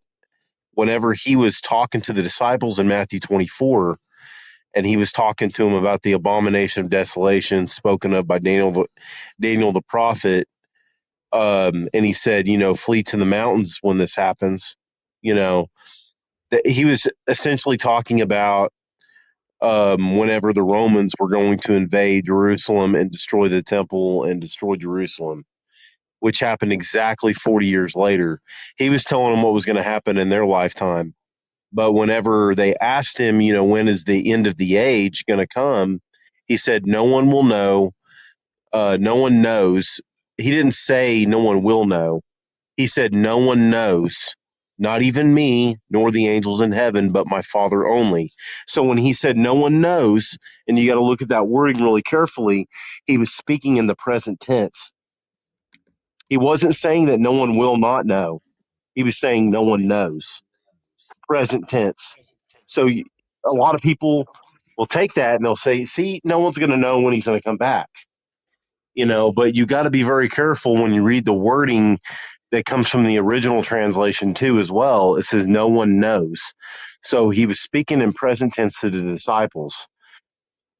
whenever he was talking to the disciples in Matthew 24, and he was talking to them about the abomination of desolation spoken of by Daniel the prophet, and he said, flee to the mountains when this happens. You know, that he was essentially talking about whenever the Romans were going to invade Jerusalem and destroy the temple and destroy Jerusalem, which happened exactly 40 years later. He was telling them what was going to happen in their lifetime. But whenever they asked him, you know, when is the end of the age going to come, he said, no one will know. No one knows. He didn't say no one will know. He said, no one knows, not even me, nor the angels in heaven, but my Father only. So when he said no one knows, and you got to look at that wording really carefully, he was speaking in the present tense. He wasn't saying that no one will not know. He was saying no one knows, present tense. So a lot of people will take that and they'll say, see, no one's going to know when he's going to come back. You know, but you got to be very careful when you read the wording that comes from the original translation too as well. It says no one knows. So he was speaking in present tense to the disciples.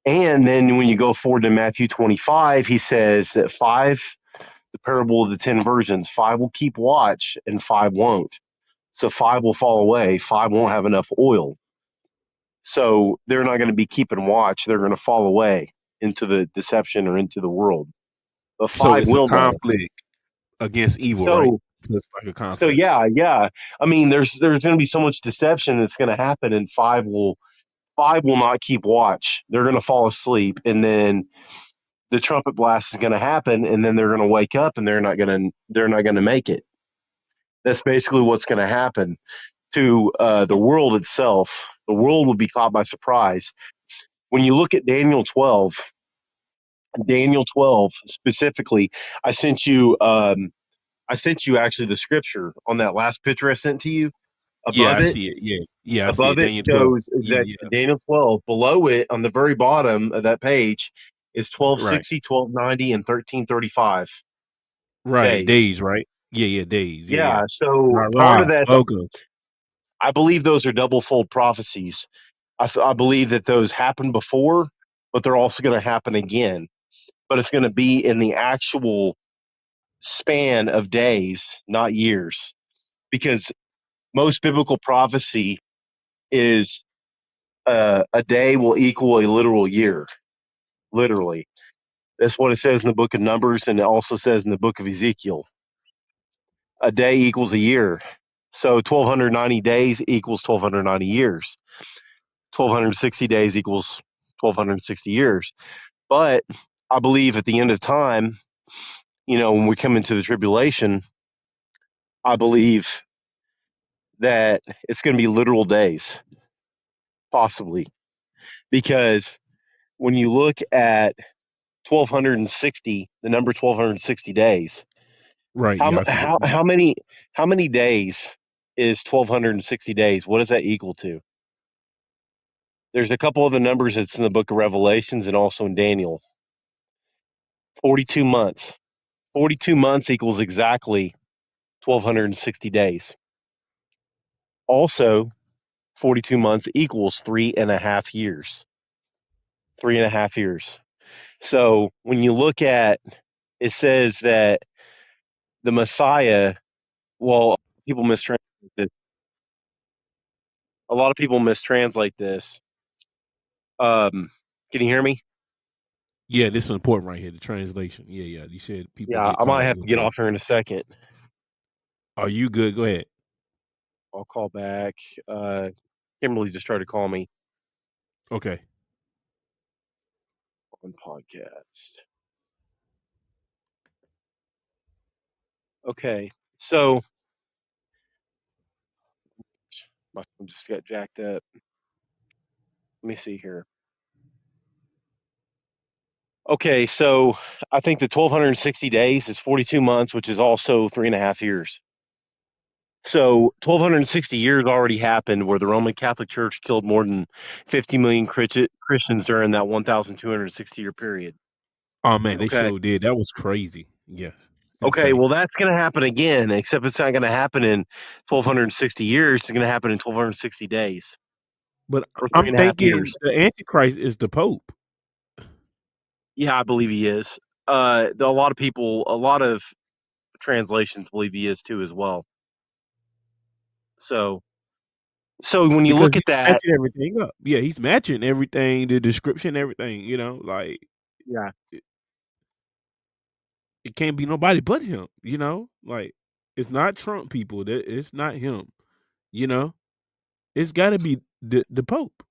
And then when you go forward to Matthew 25, he says that five, the parable of the 10 virgins, five will keep watch and five won't. So five will fall away, five won't have enough oil. So they're not going to be keeping watch. They're going to fall away into the deception or into the world. But So five it's a will know. conflict against evil, right? So So it's like a So conflict. yeah. I mean, there's going to be so much deception that's going to happen, and five will not keep watch. They're going to fall asleep, and then the trumpet blast is going to happen, and then they're going to wake up, and they're not going to make it. That's basically what's going to happen to the world itself. The world will be caught by surprise. When you look at Daniel 12 specifically, I sent you. I sent you actually the scripture on that last picture I sent to you. Yeah, Above I it, see it. Yeah, I see Above it. it Daniel 12. shows Yeah, that yeah. Daniel 12. Below it, on the very bottom of that page, is Right. 1260, 1290, and 1335 Right. days. Days, right? Yeah, days. Yeah, yeah. Yeah, so Right, part right. of that, Logos. I believe those are double fold prophecies. I believe that those happened before, but they're also going to happen again. But it's going to be in the actual span of days, not years, because most biblical prophecy is a day will equal a literal year, literally. That's what it says in the book of Numbers, and it also says in the book of Ezekiel. A day equals a year. So 1290 days equals 1290 years. 1260 days equals 1260 years. But I believe at the end of time, when we come into the tribulation, I believe that it's going to be literal days, possibly. Because when you look at 1260, the number 1260 days, Right. How Yeah, I see it. how how many days is 1260 days? What does that equal to? There's a couple of the numbers that's in the book of Revelations and also in Daniel. 42 months. 42 months equals exactly 1260 days. Also, 42 months equals 3.5 years. 3.5 years. So when you look at it says that the Messiah, well, people mistranslate this. A lot of people mistranslate this. Can you hear me? Yeah, this is important right here. The translation. Yeah, yeah. You said people Yeah, get I caught might up have to with get the. off here in a second. Are you good? Go ahead. I'll call back. Uh, Kimberly just tried to call me Okay. on podcast. Okay, so my phone just got jacked up. Let me see here. Okay, so I think the 1260 days is 42 months, which is also 3.5 years. So 1260 years already happened where the Roman Catholic Church killed more than 50 million Christians during that 1,260-year period. Oh man, they Okay. sure did. That was crazy. Yes. Okay, Insane. well, that's going to happen again, except it's not going to happen in 1,260 years. It's going to happen in 1,260 days But or three I'm and a half thinking years. the Antichrist is the Pope. Yeah, I believe he is. A lot of people, a lot of translations believe he is too as well. So, so when you Because look at he's that, matching everything up. Yeah, he's matching everything, the description, everything, like yeah, it, it can't be nobody but him. Like it's not Trump people. That it's not him, you know? It's got to be the Pope.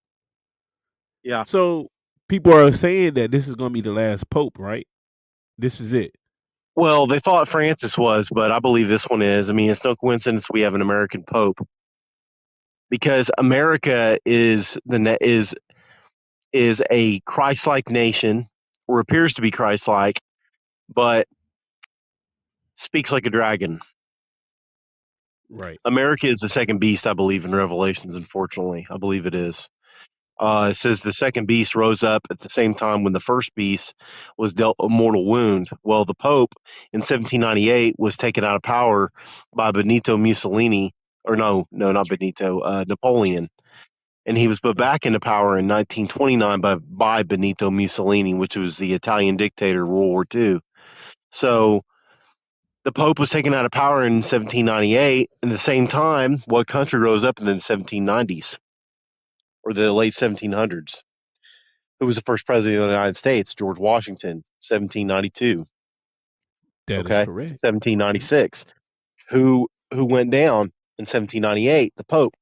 Yeah. So people are saying that this is going to be the last Pope, right? This is it. Well, they thought Francis was, but I believe this one is. I mean, it's no coincidence we have an American Pope because America is a Christ-like nation, or appears to be Christ-like, but speaks like a dragon. Right. America is the second beast, I believe, in Revelations. Unfortunately, I believe it is. It says the second beast rose up at the same time when the first beast was dealt a mortal wound. Well, the Pope in 1798 was taken out of power by Benito Mussolini, or no, not Benito, Napoleon, and he was put back into power in 1929 by Benito Mussolini, which was the Italian dictator of World War II. So the Pope was taken out of power in 1798. At the same time, what country rose up in the 1790s or the late 1700s? Who was the first president of the United States? George Washington, 1792. That is Okay, correct. Mhm. 1796. Who went down in 1798? The Pope.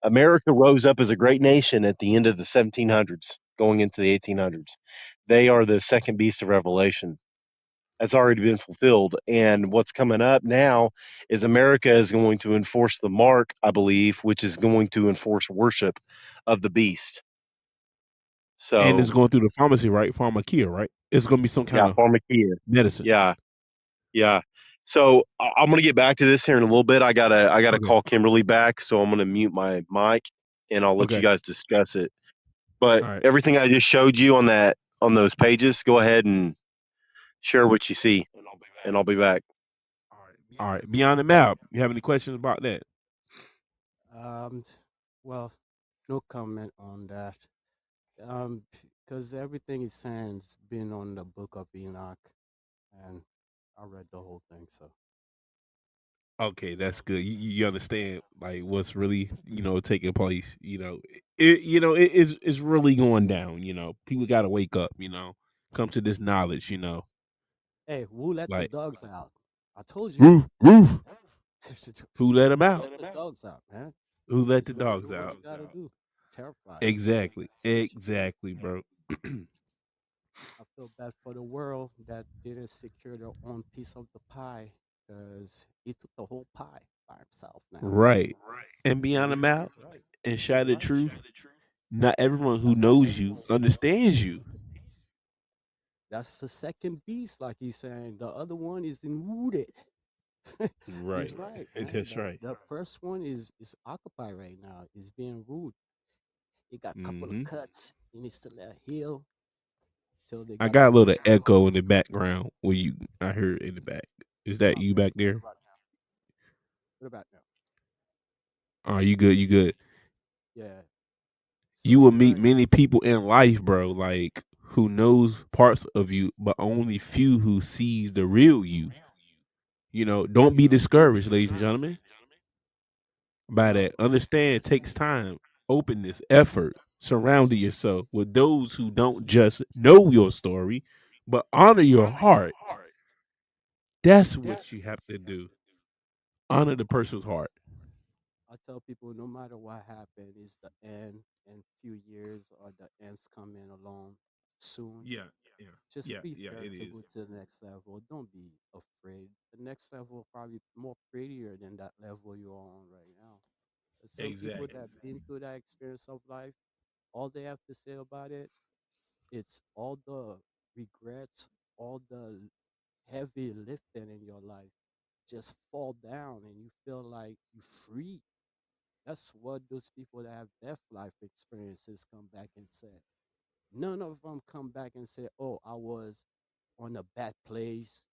America rose up as a great nation at the end of the 1700s, going into the 1800s. They are the second beast of Revelation. That's already been fulfilled. And what's coming up now is America is going to enforce the mark, I believe, which is going to enforce worship of the beast. And So, it's going through the pharmacy, right? Pharmacia, right? It's going to be some kind yeah, of pharmakia. medicine. Yeah, yeah. So I'm gonna get back to this here in a little bit. I gotta Okay. call Kimberly back, so I'm gonna mute my mic and I'll let you Okay. guys discuss it. But All right. everything I just showed you on those pages, go ahead and share what you see, and I'll be back. All right. Beyond the map. You have any questions about that? Um, well, no comment on that. Because everything he's saying has been on the Book of Enoch, and I read the whole thing. So, Okay, that's good. You understand like what's really taking place. It's really going down. People got to wake up. Come to this knowledge. hey, who let the Like dogs out? I told you. roof, roof. Who let them Who out? let the dogs out, man? Who let the Just gotta do dogs what out? you gotta do. Terrified. Exactly, exactly, bro. I feel bad for the world that didn't secure their own piece of the pie because he took the whole pie by himself now. Right. And beyond the And map he's right. and He's shout the right. truth. Not everyone who That's not knows you everyone. understands you. That's the second beast, like he's saying. The other one is rooted. Right. He's right, man. That's That right. the first one is occupied right now. Is being rooted. He got a couple of Hmm. cuts. He needs to let heal till they I got got a little permission. echo in the background where I heard in the back. Is that you Okay. back What there? about now? What about now? Are you good? You good? Yeah. You So will you're meet right. many people in life, bro, like who knows parts of you, but only few who sees the real you. Don't be discouraged, ladies and gentlemen, by No. that. Understand it takes time, openness, effort, surrounding yourself with those who don't just know your story, but honor your heart. That's what you have to do. Honor the person's heart. I tell people no matter what happened, is the end in few years or the end's coming along soon. Yeah, yeah, Just yeah, yeah. prepare It to is. go to the next level. Don't be afraid. The next level probably more prettier than that level you're on right now. Some people Exactly. that been through that experience of life, all they have to say about it, it's all the regrets, all the heavy lifting in your life just fall down and you feel like you're free. That's what those people that have death life experiences come back and say. None of them come back and say, "Oh, I was on a bad place.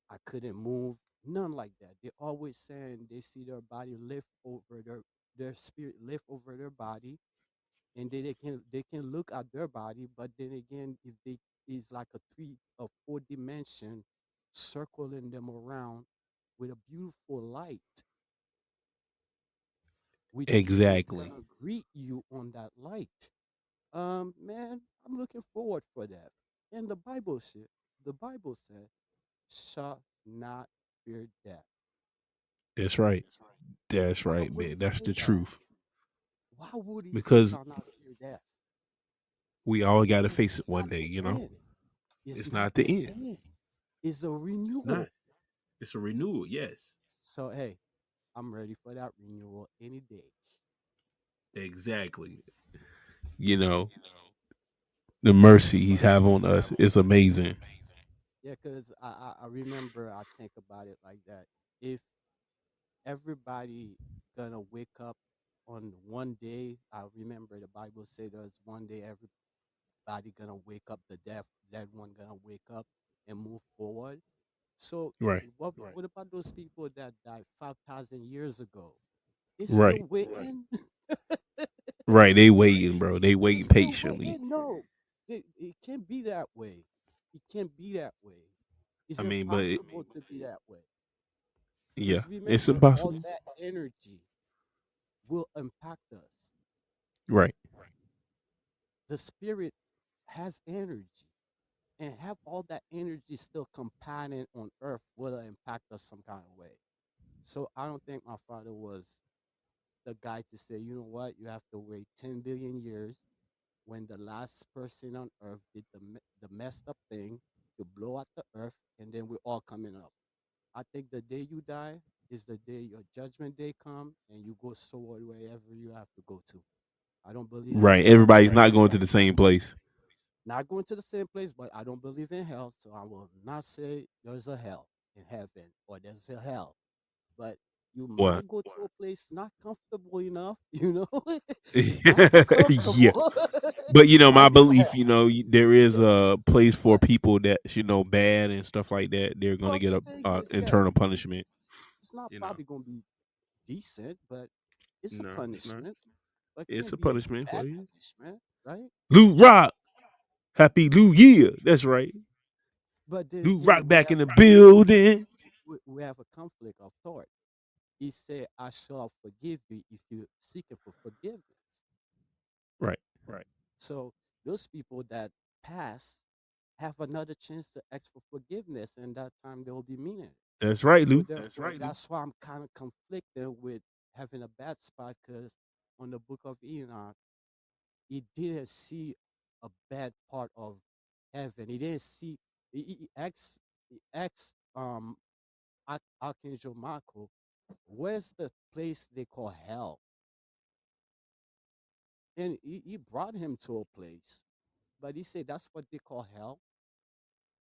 I couldn't move." None like that. They're always saying they see their body lift over their spirit lift over their body, and then they can look at their body. But then again, if they is like a three or four dimension circling them around with a beautiful light, with people Exactly. gonna greet you on that light. Man, I'm looking forward for that. And the Bible said, shall not fear death. That's right. That's Why right, would man. it That's say the that? truth. Why would he say because shall not fear death? we all got to face it It's one not day. the You know, end. It's it's not not the the end. end. It's a It's not. renewal. It's a renewal. Yes, So hey, I'm ready for that renewal any day. exactly. You know, the mercy He's have on us is amazing. Yeah, because I remember I think about it like that. If everybody gonna wake up on one day, I remember the Bible said there's one day everybody gonna wake up, the dead one gonna wake up and move forward. So Right. what about those people that died 5,000 years ago? They Right. still waiting. Right. They waiting, bro. They They waiting still patiently. waiting. No, it can't be that way. It can't be that way. It's I mean, but impossible to be that way. yeah, Because it's remember, all impossible. that energy will impact us. Right. The spirit has energy, and have all that energy still compounding on earth will impact us some kind of way. So I don't think my father was the guy to say, you know what, you have to wait 10 billion years when the last person on earth did the messed up thing to blow out the earth, and then we're all coming up. I think the day you die is the day your judgment day come and you go somewhere wherever you have to go to. I don't believe in Right. hell. Everybody's not going to the same place. Not going to the same place, but I don't believe in hell, so I will not say there's a hell in heaven or there's a hell. But you What? might go to a place not comfortable enough, not too Yeah. comfortable. But You my might go belief, hell. there is a place for But people that bad and stuff like that. They're gonna well, get the a thing is that internal punishment. it's not You know, probably gonna be decent, but it's a no, it's not. punishment. But It's can't a be a punishment for bad you. punishment, right? Lou Rock, happy New Year. That's right. But then Lou again, Rock back in the building. we have a conflict of thought. He said, "I shall forgive you if you seek it for forgiveness." Right. So those people that pass have another chance to ask for forgiveness, and that time they will be meaning it. That's right, So Lou. therefore, that's why I'm kind of conflicted with having a bad spot because on the book of Enoch, he didn't see a bad part of heaven. He didn't see. He asked Archangel Michael, "Where's the place they call hell?" And he brought him to a place, but he said that's what they call hell.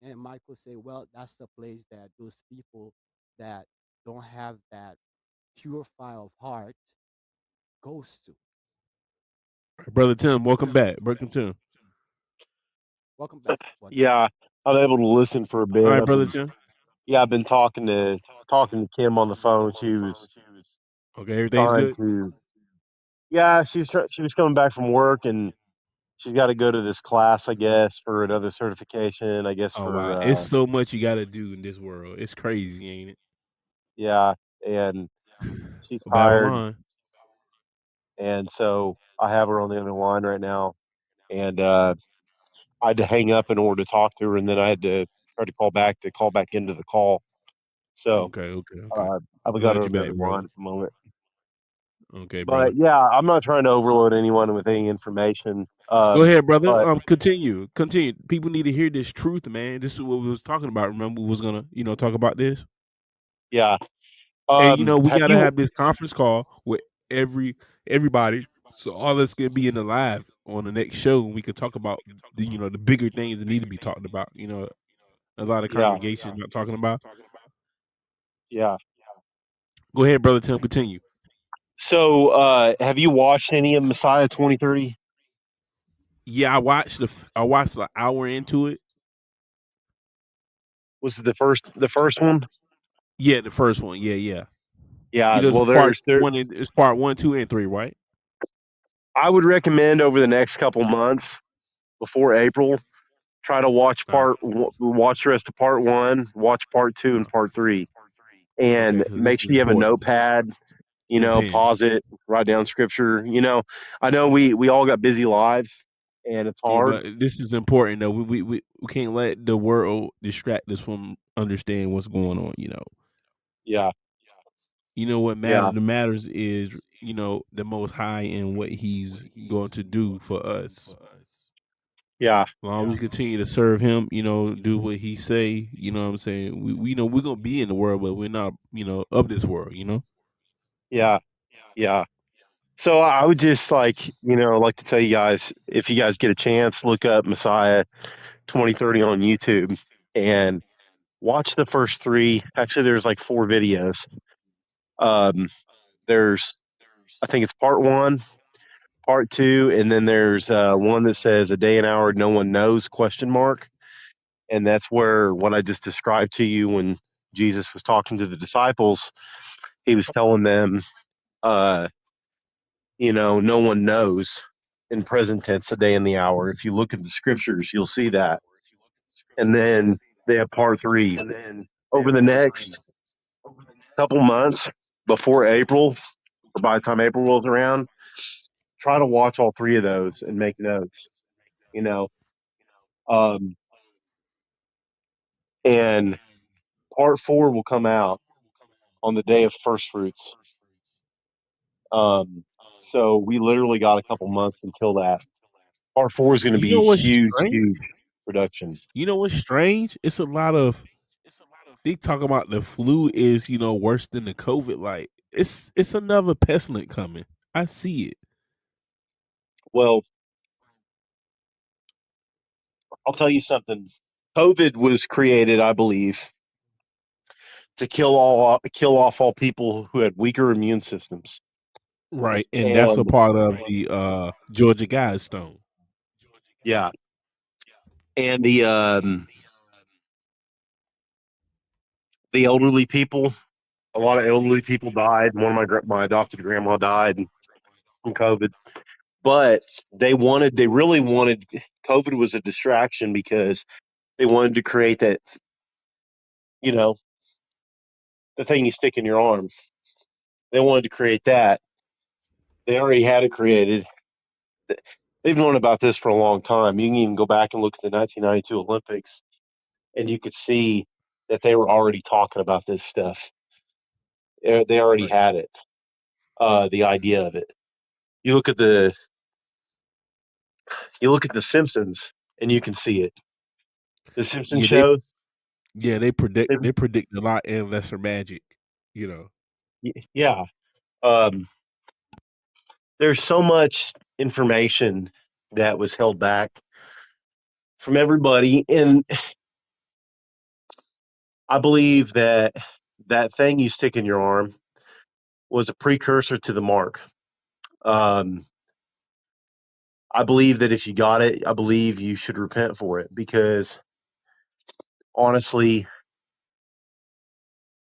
And Michael said, "Well, that's the place that those people that don't have that pure fire of heart goes to." Brother Tim, welcome back. Welcome Tim. Welcome back, brother Tim. Yeah, I'm able to listen for a All bit. right, brother Tim. I've been talking to Kim on the phone. She was Okay, everything's trying good. to, she was coming back from work and she's got to go to this class, I guess, for another certification. I guess Oh for wow, it's so much you got to do in this world. It's crazy, ain't it? yeah, and she's tired, Babylon. and so I have her on the other line right now, and I had to hang up in order to talk to her, and then I had to try to call back into the call. So Okay. I've I'm got her glad on you the back, other brother. line at the moment. Okay, brother. But yeah, I'm not trying to overload anyone with any information. Go ahead, brother. But Continue. Continue. People need to hear this truth, man. This is what we was talking about. Remember, we was gonna, talk about this. yeah, And we have gotta you? have this conference call with everybody, so all of us can be in the live on the next show, and we can talk about the bigger things that need to be talked about. A lot of Yeah, congregations not talking about. yeah. Go ahead, brother Tim. Continue. So have you watched any of Messiah 2030? Yeah, I watched an hour into it. Was it the first one? Yeah, the first one. Yeah, yeah. Yeah. There's Well, part there's there. one. It's part one, two, and three, right? I would recommend over the next couple months before April, try to watch the rest of part one, watch part two and part three, Okay, and because this make is sure you have a important. notepad. And pen. Pause it, write down scripture. I know we all got busy lives, and it's Yeah, hard. but this is important though. We can't let the world distract us from understanding what's going on. Yeah, What yeah, matters. The matters is the Most High and what He's going to do for us. Yeah, As long as we continue to serve Him, do what He say. You know what I'm saying? We know we're gonna be in the world, but we're not, of this world. yeah, yeah. So I would just like to tell you guys, if you guys get a chance, look up Messiah 2030 on YouTube and watch the first three. Actually, there's like four videos. Um, there's, I think it's part one, part two, and then there's one that says a day and hour no one knows question mark, and that's where what I just described to you when Jesus was talking to the disciples, he was telling them, uh, no one knows in present tense the day and the hour. If you look at the scriptures, you'll see that. And then they have part three over the next couple months before April, or by the time April rolls around, try to watch all three of those and make notes, you know. Um, and part four will come out on the day of first fruits. Um, so we literally got a couple months until that. Part four is going to You be know what's huge, strange? huge production. You know what's strange? It's a lot of they talk about the flu is worse than the COVID. Like it's another pestilence coming. I see it. Well, I'll tell you something. COVID was created, I believe, to kill off all people who had weaker immune systems. Right, and that's a And part of the Georgia Guidestone. yeah, and the elderly people, a lot of elderly people died. One of my adopted grandma died from COVID, but they really wanted. COVID was a distraction because they wanted to create that, you know, the thing you stick in your arm. They wanted to create that. They already had it created. They've known about this for a long time. You can even go back and look at the 1992 Olympics, and you could see that they were already talking about this stuff. They already Right. had it, the idea of it. You look at the you look at the Simpsons, and you can see it. The Simpsons Yeah, they shows, yeah they predict they, they predict a lot and lesser magic. You know. yeah. Um, there's so much information that was held back from everybody, and I believe that that thing you stick in your arm was a precursor to the mark. Um, I believe that if you got it, I believe you should repent for it because honestly,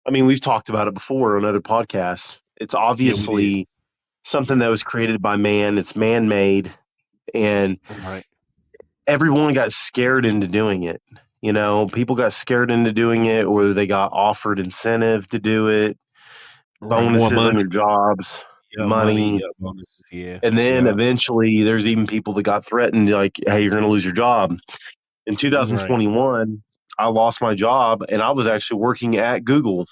I mean, we've talked about it before on other podcasts. It's Yeah, we did. obviously something Yeah. that was created by man, it's man made, and Right. everyone got scared into doing it. People got scared into doing it, or they got offered incentive to do it, Right. More bonuses on money. your jobs, Yeah, money. money. Yeah, bonuses. Yeah. And then Yeah. eventually there's even people that got threatened, like, hey, you're going to lose your job. In Right. 2021, I lost my job and I was actually working at Google.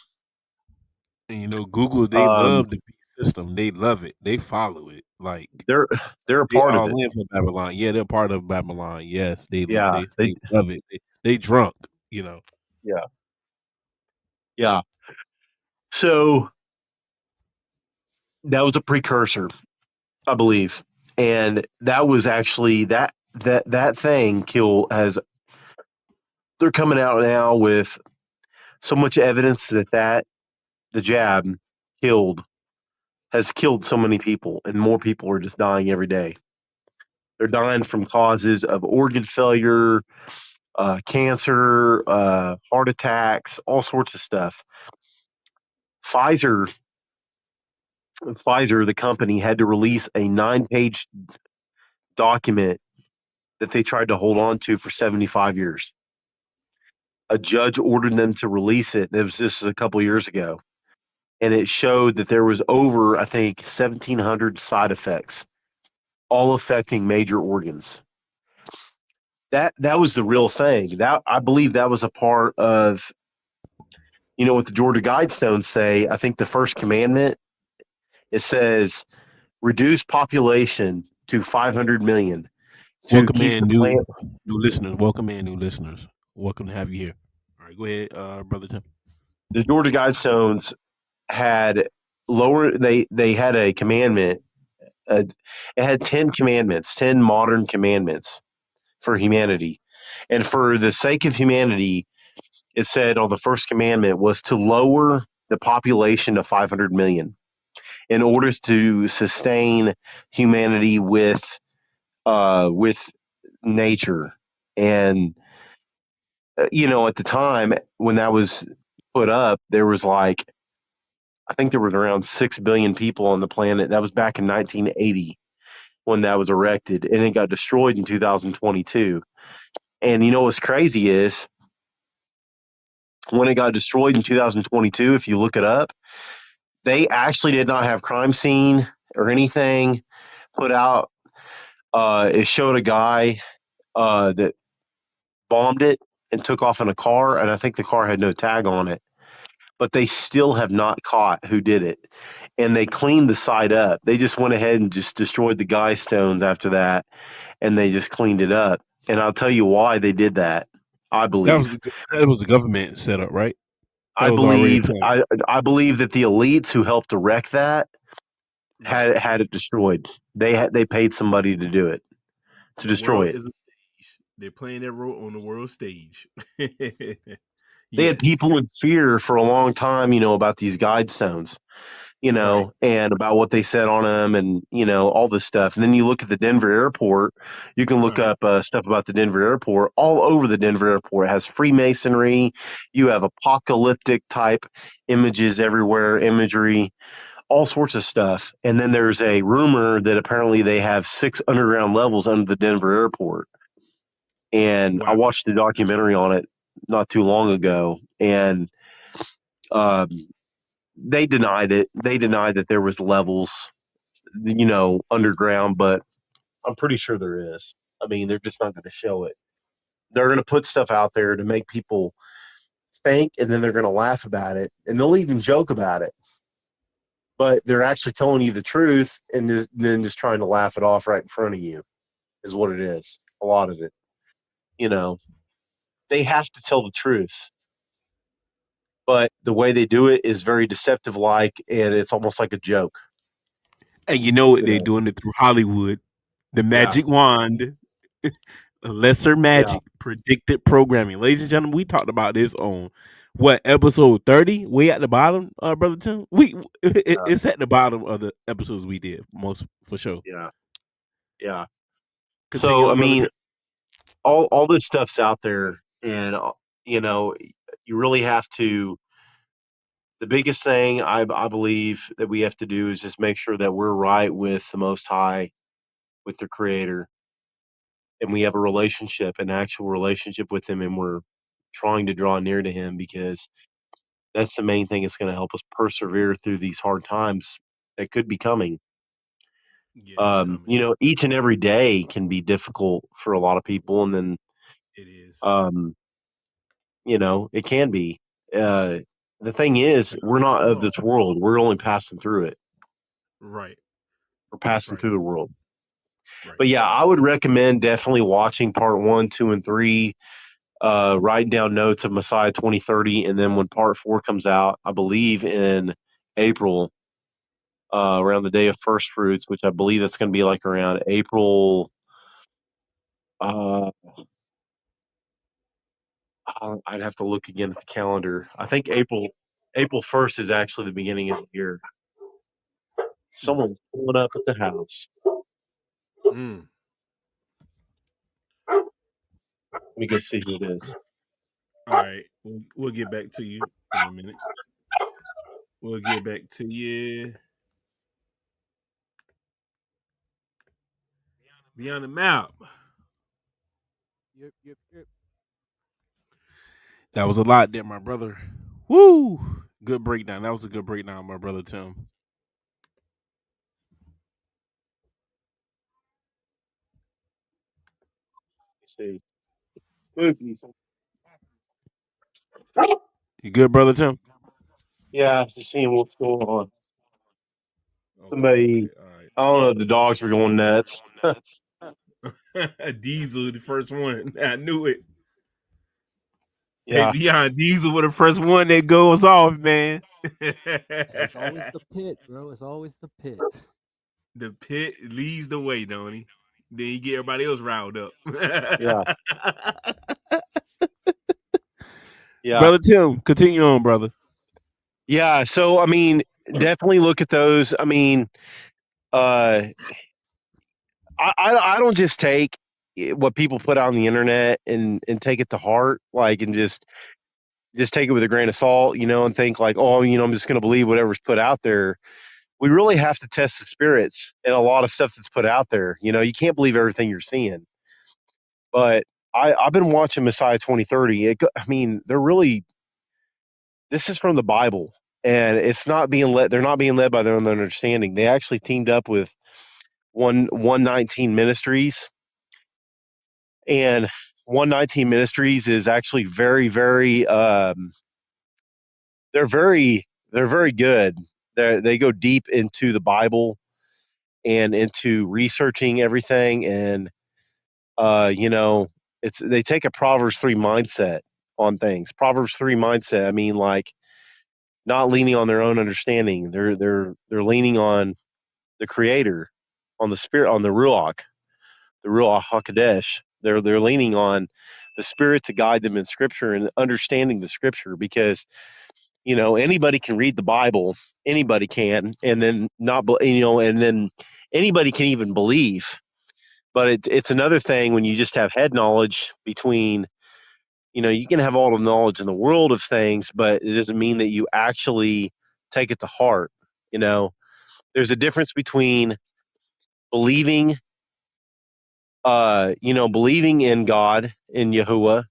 And Google, they Um, love the beat system. They love it. They follow it. Like they're they're a they part of all it. in for Babylon. Yeah, they're part of Babylon. Yes, they Yeah, they they love it. They drunk. You know. yeah, yeah. So that was a precursor, I believe, and that was actually that thing kill has. They're coming out now with so much evidence that the jab killed has killed so many people, and more people are just dying every day. They're dying from causes of organ failure, cancer, heart attacks, all sorts of stuff. Pfizer, Pfizer, the company, had to release a 9-page document that they tried to hold on to for 75 years. A judge ordered them to release it. It was just a couple of years ago. And it showed that there was over, I think, 1,700 side effects, all affecting major organs. That was the real thing. That I believe that was a part of what the Georgia Guidestones say. I think the first commandment It says reduce population to 500 million to Welcome keep in, the plant. new listeners. Welcome in, new listeners. Welcome to have you here. All right, go ahead, brother Tim. The Georgia Guidestones had they had a commandment. It had 10 commandments, 10 modern commandments for humanity. And for the sake of humanity, it said on the first commandment was to lower the population to 500 million in order to sustain humanity with nature. And at the time when that was put up, there was like I think there was around 6 billion people on the planet. That was back in 1980 when that was erected, and it got destroyed in 2022. And you know what's crazy is when it got destroyed in 2022, if you look it up, they actually did not have crime scene or anything put out. It showed a guy that bombed it and took off in a car, and I think the car had no tag on it. But they still have not caught who did it, and they cleaned the site up. They just went ahead and just destroyed the guy stones after that, and they just cleaned it up. And I'll tell you why they did that. I believe. That was the government setup, right? That I was already believe. planned. I believe that the elites who helped direct that Right. had it destroyed. They paid somebody to do it to The destroy world it. is a stage. They're playing their role on the world stage. They had Yes. people in fear for a long time, about these guide stones, Right. and about what they said on them, and all this stuff. And then you look at the Denver airport. You can look Right. up stuff about the Denver airport. All over the Denver airport it has Freemasonry. You have apocalyptic type images everywhere, imagery, all sorts of stuff. And then there's a rumor that apparently they have 6 underground levels under the Denver airport. And I Wow. watched a documentary on it not too long ago, and um, they denied it. They denied that there was levels, underground, but I'm pretty sure there is. I mean, they're just not going to show it. They're going to put stuff out there to make people think, and then they're going to laugh about it, and they'll even joke about it. But they're actually telling you the truth, and then just trying to laugh it off right in front of you is what it is. A lot of it, you know, they have to tell the truth, but the way they do it is very deceptive like, and it's almost like a joke. And you know what? You They're know, doing it through Hollywood. The yeah, magic wand, lesser yeah, magic, predicted programming. Ladies and gentlemen, we talked about this on what episode 30? Way at the bottom, brother Tim. yeah, It's at the bottom of the episodes we did, most for sure. yeah, yeah. Continue So I on, brother mean, Tim. all this stuff's out there, and you know, you really have to. The biggest thing I believe that we have to do is just make sure that we're right with the Most High, with the Creator, and we have a relationship, an actual relationship with Him, and we're trying to draw near to Him because that's the main thing that's going to help us persevere through these hard times that could be coming. Yeah, it's coming. Each and every day can be difficult for a lot of people, and then It is. um, it can be. Uh, the thing is, But we're not hold of on. this world. We're only passing through it. Right. We're That's passing right. through the world. Right. But yeah, I would recommend definitely watching part one, two, and three. Writing down notes of Messiah 2030, and then when part four comes out, I believe in April, around the day of first fruits, which I believe that's going to be like around April. Uh, I'd have to look again at the calendar. I think April 1st is actually the beginning of the year. Mm. Someone's pulling up at the house. Mm. Let me go see who it is. All right. We'll get back to you in a minute. We'll get back to you. Beyond the map. Yep, yep, yep. That was a lot there, my brother. Woo! Good breakdown. That was a good breakdown, my brother Tim. Let's see. Spooky. You good, brother Tim? Yeah, just seeing what's going on. Okay, Somebody, okay, all I don't know, the dogs were going nuts. right. Diesel, the first one. I knew it. Hey, Yeah, Beyond Diesel with the first one that goes off, man. It's always the pit, bro. It's always the pit. The pit leads the way, don't he? Then you get everybody else riled up. yeah, yeah, Brother Tim, continue on, brother. yeah. So, I mean, definitely look at those. I mean, uh, I don't just take what people put out on the internet and take it to heart, like, and just take it with a grain of salt, and think like, oh, I'm just going to believe whatever's put out there. We really have to test the spirits and a lot of stuff that's put out there. You can't believe everything you're seeing. But I've been watching Messiah 2030. I mean, they're really, this is from the Bible, and it's not being led. They're not being led by their own understanding. They actually teamed up with 119 Ministries, and 119 Ministries is actually very, very. They're very, they're very good. They go deep into the Bible and into researching everything, and you know, it's they take a Proverbs 3 mindset on things. Proverbs 3 mindset. I mean, like not leaning on their own understanding. They're leaning on the Creator, on the Spirit, on the Ruach Hakodesh. They're leaning on the Spirit to guide them in Scripture and understanding the Scripture, because anybody can read the Bible, anybody can, and then not, and then anybody can even believe. But it's another thing when you just have head knowledge between, you can have all the knowledge in the world of things, but it doesn't mean that you actually take it to heart. You know, there's a difference between believing, believing in God, in Yahuwah,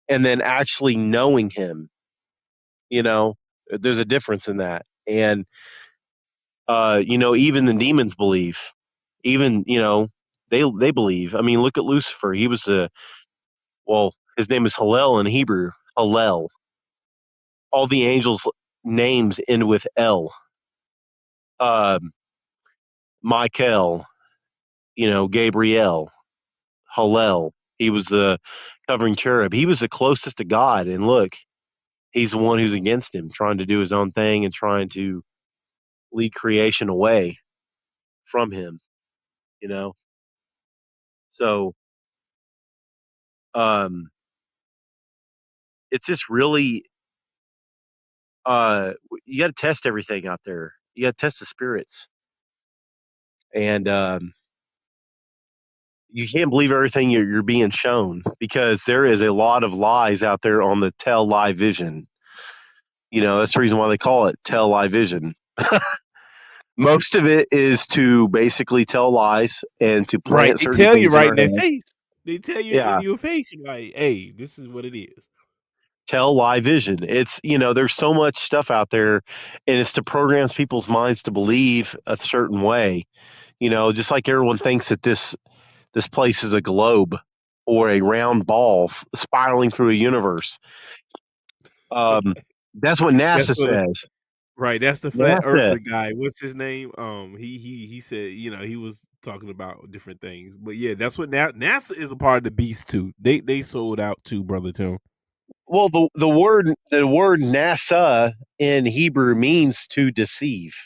and then actually knowing Him. You know, there's a difference in that. And, even the demons believe. Even, they believe. I mean, look at Lucifer. He was his name is Hillel in Hebrew. Hillel. All the angels' names end with L. Um, Michael, Gabriel, Hillel. He was the covering cherub. He was the closest to God. And look, he's the one who's against him, trying to do his own thing and trying to lead creation away from him, you know? So, um, it's just really, you got to test everything out there. You got to test the spirits. And, you can't believe everything you're being shown, because there is a lot of lies out there on the tell lie vision. That's the reason why they call it tell lie vision. Most of it is to basically tell lies and to Right. plant They certain tell you things in right our in their head. face. They tell you in Yeah, your face, you're like, hey, this is what it is. tell lie vision. It's, there's so much stuff out there, and it's to program people's minds to believe a certain way. Just like everyone thinks that this place is a globe or a round ball spiraling through a universe. That's what That's NASA what it, says. right. That's the flat NASA. earther guy. What's his name? He said, he was talking about different things. But yeah, that's what NASA is a part of the beast too. They sold out too, brother Tim. Well, the word NASA in Hebrew means to deceive.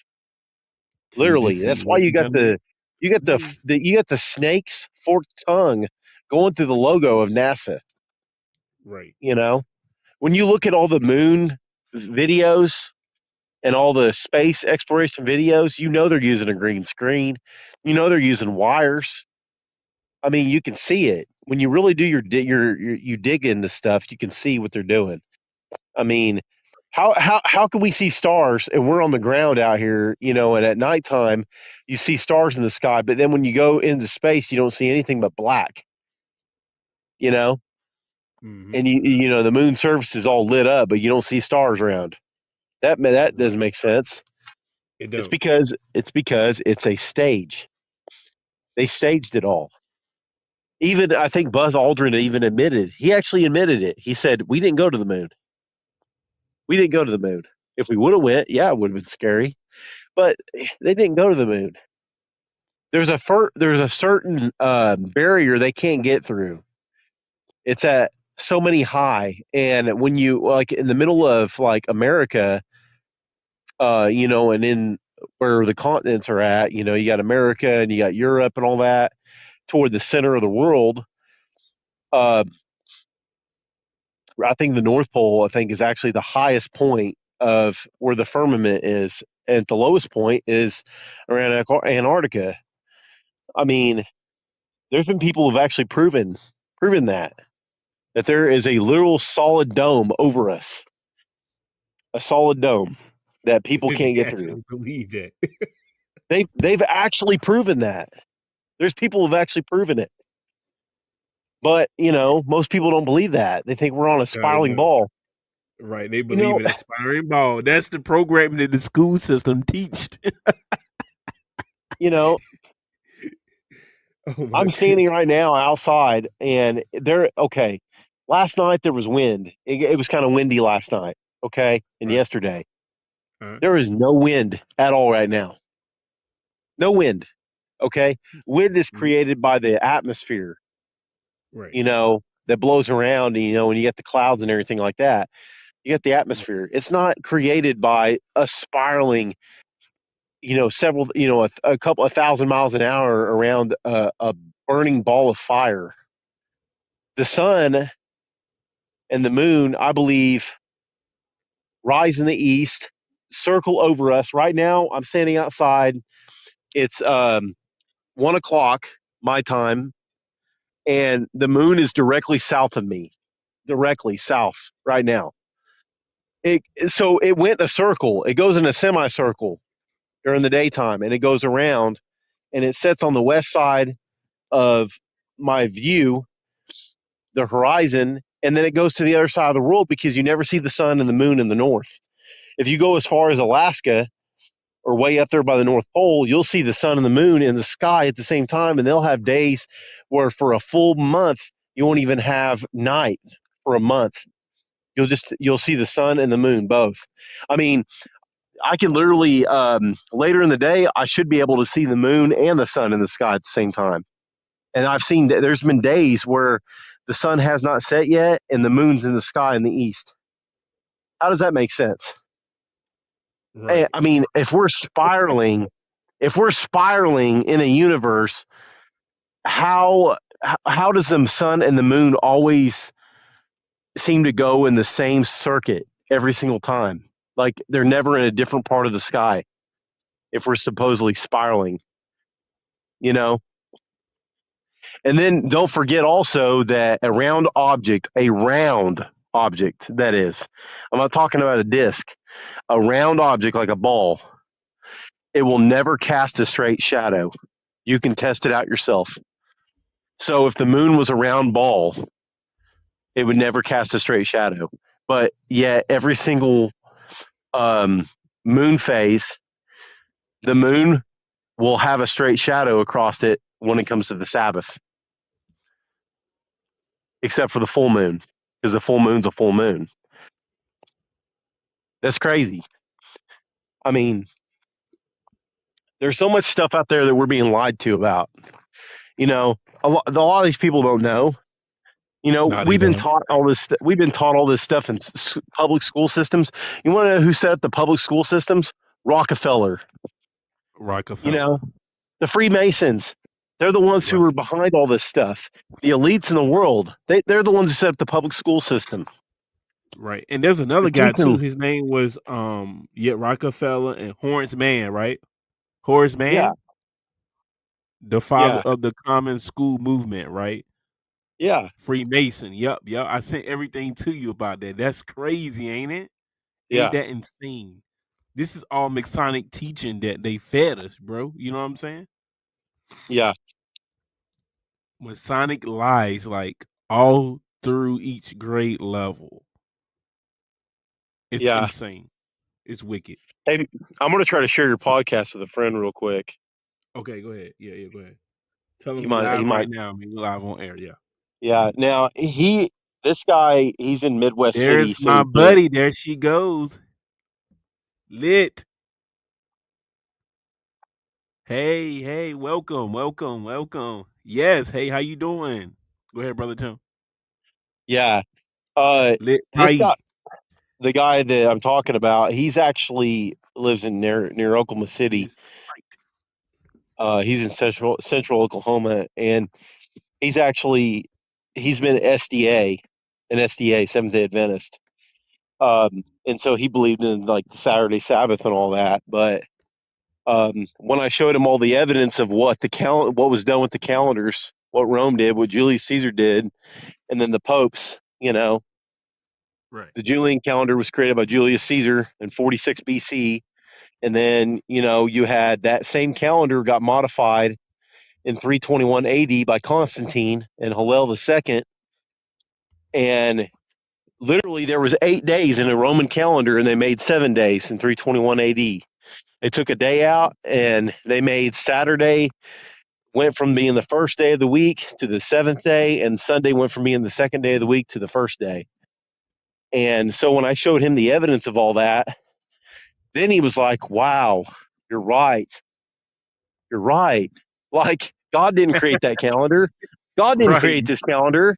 To Literally, that's deceive. why you got That the you got means you got the snake's forked tongue going through the logo of NASA. right. You know, when you look at all the moon videos and all the space exploration videos, they're using a green screen. They're using wires. I mean, you can see it when you really do you dig into stuff. You can see what they're doing. I mean, how can we see stars and we're on the ground out here, and at nighttime you see stars in the sky, but then when you go into space, you don't see anything but black, you know, Mm-hmm. and the moon surface is all lit up, but you don't see stars around. That doesn't Right. make sense. It It's don't. because it's a stage. They staged it all. Even I think Buzz Aldrin even admitted. He actually admitted it. He said, "We didn't go to the moon. We didn't go to the moon. If we would have went, yeah, it would have been scary. but they didn't go to the moon. There's a certain barrier they can't get through. It's at so many high, and when you like in the middle of like America, and in where the continents are at, you got America and you got Europe and all that toward the center of the world. Uh, I think the North Pole, I think, is actually the highest point of where the firmament is, and the lowest point is around Antarctica. I mean, there's been people who've actually proven that there is a literal solid dome over us, a solid dome that people They can't get through. actually believe that. They've actually proven that. There's people who've actually proven it. But, most people don't believe that. They think we're on a spiraling No. ball. Right. They You believe know, in aspiring ball. That's the programming that the school system teached. you know, Oh my I'm standing goodness. right now outside and okay. Last night there was wind. It was kind of windy last night, okay? And Right. yesterday. Uh, There is no wind at all right now. No wind, okay? Wind is mhm. created by the atmosphere, Right. that blows around, when you get the clouds and everything like that. You get the Right. atmosphere. It's not created by a spiraling, several, a couple of thousand miles an hour around a burning ball of fire. The sun and the moon, I believe, rise in the east, circle over us. Right now, I'm standing outside. It's 1 o'clock my time, and the moon is directly south of me, directly south right now. So it went a circle. It goes in a semicircle during the daytime, and it goes around, and it sets on the west side of my view, the horizon, and then it goes to the other side of the world because you never see the sun and the moon in the north. If you go as far as Alaska or way up there by the North Pole, you'll see the sun and the moon in the sky at the same time, and they'll have days where for a full month you won't even have night for a month. You'll see the sun and the moon both. I mean, I can literally later in the day I should be able to see the moon and the sun in the sky at the same time. And I've seen there's been days where the sun has not set yet and the moon's in the sky in the east. How does that make sense? Right. I mean, if we're spiraling in a universe, how how does the sun and the moon always seem to go in the same circuit every single time? Like they're never in a different part of the sky if we're supposedly spiraling, you know? And then don't forget also that a round object, that is, I'm not talking about a disc, a round object like a ball, it will never cast a straight shadow. You can test it out yourself. So if the moon was a round ball, it would never cast a straight shadow. But yet, every single um, moon phase, the moon will have a straight shadow across it when it comes to the Sabbath, except for the full moon, because the full moon's a full moon. That's crazy. I mean, there's so much stuff out there that we're being lied to about. You know, a lot of these people don't know. Not We've at been all. taught all this. We've been taught all this stuff in public school systems. You want to know who set up the public school systems? Rockefeller. You Rockefeller. know, the Freemasons. They're the ones who Right. are behind all this stuff. The elites in the world. They're the ones who set up the public school system. Right. And there's They're another guy too. teaching. His name was Rockefeller and Horace Mann, right? Horace Yeah, Mann, the father yeah, of the common school movement, right? yeah, Freemason. Yep, yep. I sent everything to you about that. That's crazy, ain't it? Ain't yeah, that insane? This is all Masonic teaching that they fed us, bro. You know what I'm saying? yeah, Masonic lies, like all through each grade level. It's yeah. insane. It's wicked. Hey, I'm gonna try to share your podcast with a friend real quick. Okay, go ahead. Yeah, yeah, go ahead. Tell He them we might. He live right might. now. I mean, we live on air. Yeah. Yeah. Now this guy, he's in Midwest City, There's so my he can't. buddy. There she goes. Lit. Hey, welcome, welcome, welcome. Yes, hey, how you doing? Go ahead, brother Tim. Yeah. Uh, Lit this pie. guy, the guy that I'm talking about, he's actually lives in near Oklahoma City. Miss Right. He's in central Oklahoma, and he's actually he's been an SDA, Seventh Day Adventist. And so he believed in like the Saturday Sabbath and all that. But when I showed him all the evidence of what was done with the calendars, what Rome did, what Julius Caesar did, and then the popes, Right. the Julian calendar was created by Julius Caesar in 46 BC. And then, you had that same calendar got modified in 321 AD by Constantine and Hillel II. And literally there was 8 days in a Roman calendar and they made 7 days in 321 AD. They took a day out and they made Saturday went from being the first day of the week to the seventh day, and Sunday went from being the second day of the week to the first day. And so when I showed him the evidence of all that, then he was like, wow, you're right. You're right. Like, God didn't create that calendar. God didn't Right. create this calendar.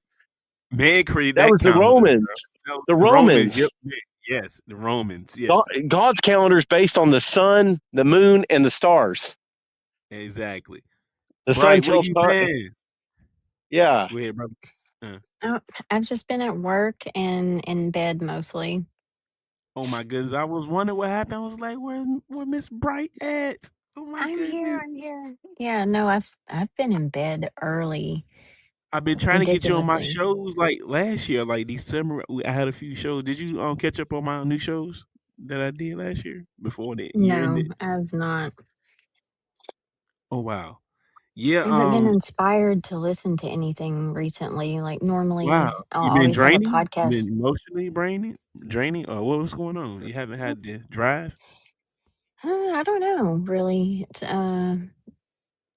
Man created That that was the calendar, bro. Romans. That was The the Romans. Yep. Romans. Man. Yes, the Romans. Yes. God's calendar is based on the sun, the moon, and the stars. Exactly. The sun Bright, where tells you star. been? Yeah. Go ahead, brother. Uh, Oh, I've just been at work and in bed mostly. oh my goodness. I was wondering what happened. I was like, where Miss Bright at? Oh my I'm here. goodness. I'm here. Yeah, no, I've been in bed early, I've been trying to get you on my ridiculously. shows like last year, like December. I had a few shows. Did you catch up on my new shows that I did last year before the year No, ended? I've not. Oh wow, yeah. I haven't been inspired to listen to anything recently. Like Wow. normally, I'll You been always have a draining? You podcast. been emotionally draining, or what was going on? You haven't had the drive. I don't know, really.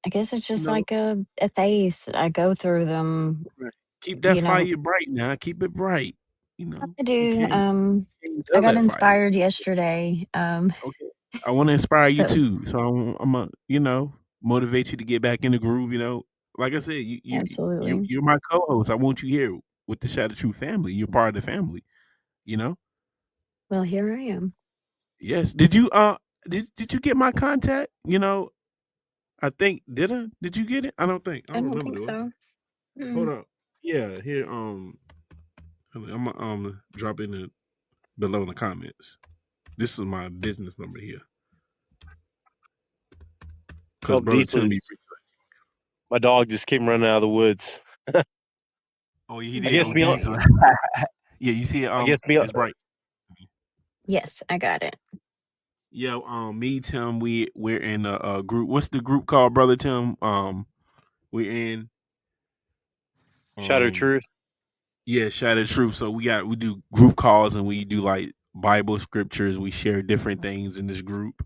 I guess it's You just know, like a phase. I go through them. right. Keep that You know, fire bright now. Keep it bright. You know, I you do. can't I dull got that fire. inspired yesterday. Okay. I want to inspire you So too. So I'm gonna, motivate you to get back in the groove. Like I said, absolutely. you're my co-host. I want you here with the Shadow True family. You're part of the family. You know. Well, here I am. Yes. Did you get my contact? I think did you get it? I don't think. I I don't don't remember think though. so. Hold Mm. up. Yeah, here I'm gonna drop in the below in the comments. This is my business number here. Cause Oh, brother Tim be Diesel's. My dog just came running out of the woods. oh he I did guess OD beyond. so yeah, you see it I guess beyond. Miss Bright. Yes, I got it. Yeah, me, Tim, we're in a group. What's the group called, brother Tim? We're in Shadow um Truth. yeah, Shattered Truth. So we do group calls and we do like Bible scriptures. We share different things in this group.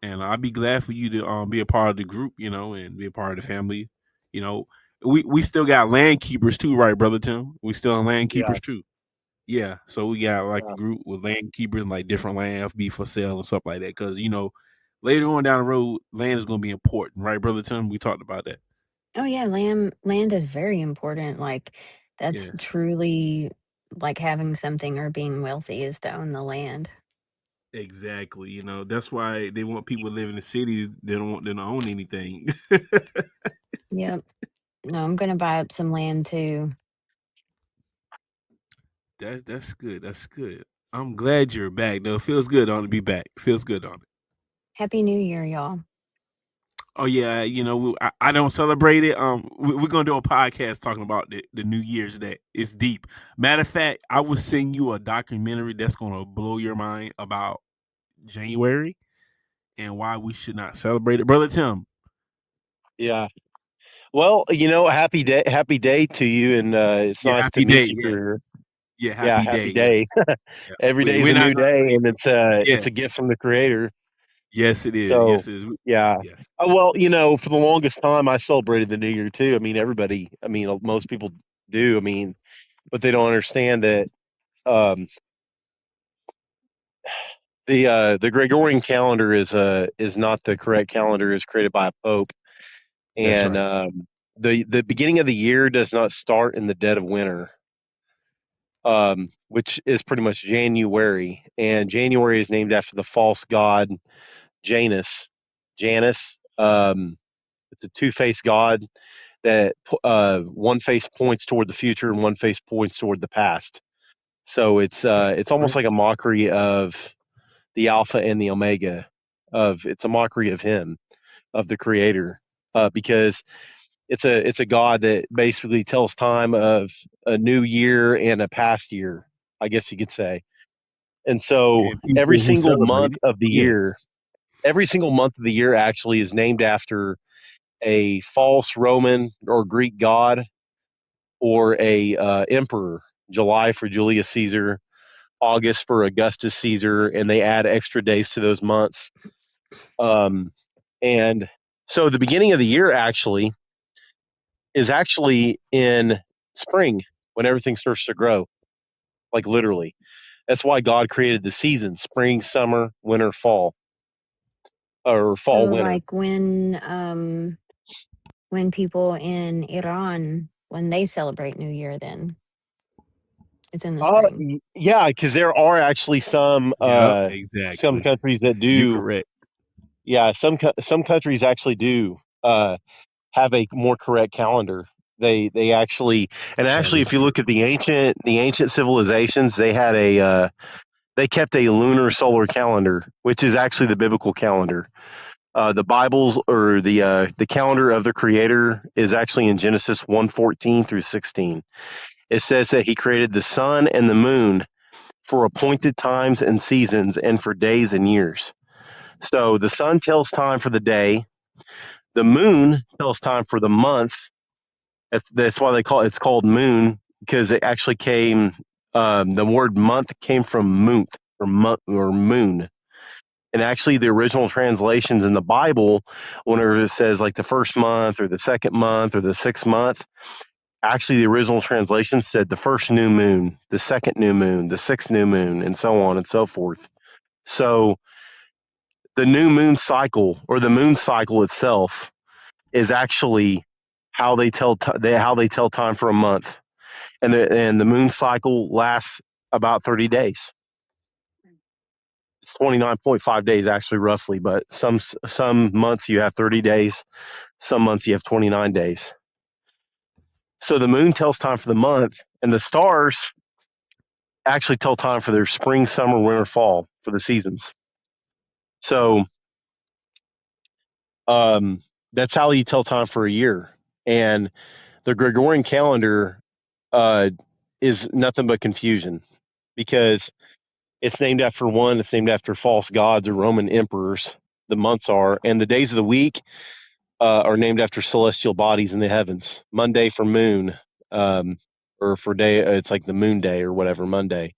And I'd be glad for you to be a part of the group, and be a part of the family. You know, we still got land keepers too, right, brother Tim? We still have land Yeah. keepers too. Yeah, so we got like a Yeah. group with land keepers and like different land be for sale and stuff like that. Because later on down the road, land is going to be important, right, brother Tim? We talked about that. Oh yeah, land is very important. Like that's Yes, truly like having something or being wealthy is to own the land. exactly. That's why they want people to live in the city. They don't want them to own anything. Yep. No, I'm gonna buy up some land too. That's good. That's good. I'm glad you're back. Though it feels good on to be back. Feels good on it. Happy New Year, y'all. Oh yeah, I don't celebrate it. We're gonna do a podcast talking about the New Year's Day. It's deep. Matter of fact, I will send you a documentary that's gonna blow your mind about January and why we should not celebrate it, brother Tim. Yeah. Well, happy day to you, and it's Yeah, nice to happy meet day. you Yeah, for. yeah, Yeah, happy day. happy Yeah, day. yeah. Every day is We're a not new gonna. day, and Yeah, it's a gift from the Creator. yes, it is. So, Yes, it is. yeah. Yes, Well, for the longest time, I celebrated the New Year too. I mean, everybody. I mean, most people do. I mean, but they don't understand that. Um, The Gregorian calendar is not the correct calendar. It's created by a pope, That's and right. the beginning of the year does not start in the dead of winter, which is pretty much January, and January is named after the false god Janus. Janus. It's a two-faced god that one face points toward the future and one face points toward the past. So it's almost Right. like a mockery of the Alpha and the Omega. It's a mockery of him, of the Creator, because it's a God that basically tells time of a new year and a past year, I guess you could say. And so And people who celebrate it. Yeah. every single month of the year actually is named after a false Roman or Greek god or a emperor. July for Julius Caesar, August for Augustus Caesar, and they add extra days to those months. Um, and so the beginning of the year actually is actually in spring when everything starts to grow, like literally. That's why God created the seasons: spring, summer, winter, fall, or fall, So, winter. like when people in Iran when they celebrate New Year, then it's in the spring. Yeah, because there are actually Yep. some Exactly. countries that You're do. correct. Yeah, some countries actually do have a more correct calendar. They actually, and That actually, is if you true. look at the ancient civilizations, they had they kept a lunar solar calendar, which is actually the biblical calendar. The Bibles or the calendar of the Creator is actually in Genesis 1:14 through 16. It says that He created the sun and the moon for appointed times and seasons, and for days and years. So the sun tells time for the day. The moon tells time for the month. That's why it's called moon, because it actually came. The word month came from month or moon. And actually, the original translations in the Bible, whenever it says like the first month or the second month or the sixth month, actually the original translation said the first new moon, the second new moon, the sixth new moon, and so on and so forth. So the new moon cycle or the moon cycle itself is actually how they tell time for a month, and the moon cycle lasts about 30 days. It's 29.5 days actually, roughly, but some months you have 30 days, some months you have 29 days. So the moon tells time for the month, and the stars actually tell time for their spring, summer, winter, fall for the seasons. So um, that's how you tell time for a year. And the Gregorian calendar uh, is nothing but confusion because it's named after one, it's named after false gods or Roman emperors. The months are, and the days of the week are named after celestial bodies in the heavens. Monday for moon, um, or for day, it's like the moon day or whatever, Monday.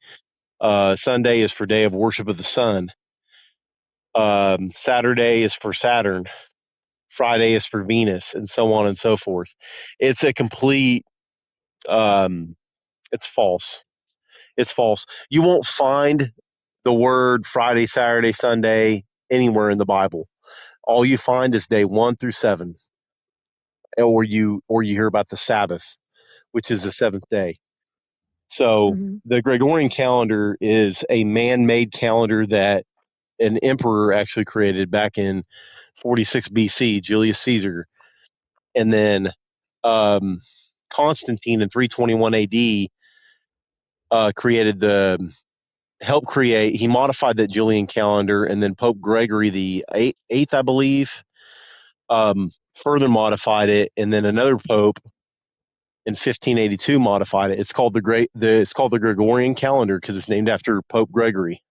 Sunday is for day of worship of the sun. Saturday is for Saturn. Friday is for Venus, and so on and so forth. It's a complete, um, it's false. It's false. You won't find the word Friday, Saturday, Sunday anywhere in the Bible. All you find is day 1 through 7, or you hear about the Sabbath, which is the seventh day. So Hmm. the Gregorian calendar is a man-made calendar that an emperor actually created back in 46 BC, Julius Caesar, and then um, Constantine in 321 AD created the helped create. He modified that Julian calendar, and then Pope Gregory the eighth, I believe, further modified it, and then another pope in 1582 modified it. It's called the Gregorian calendar because it's named after Pope Gregory.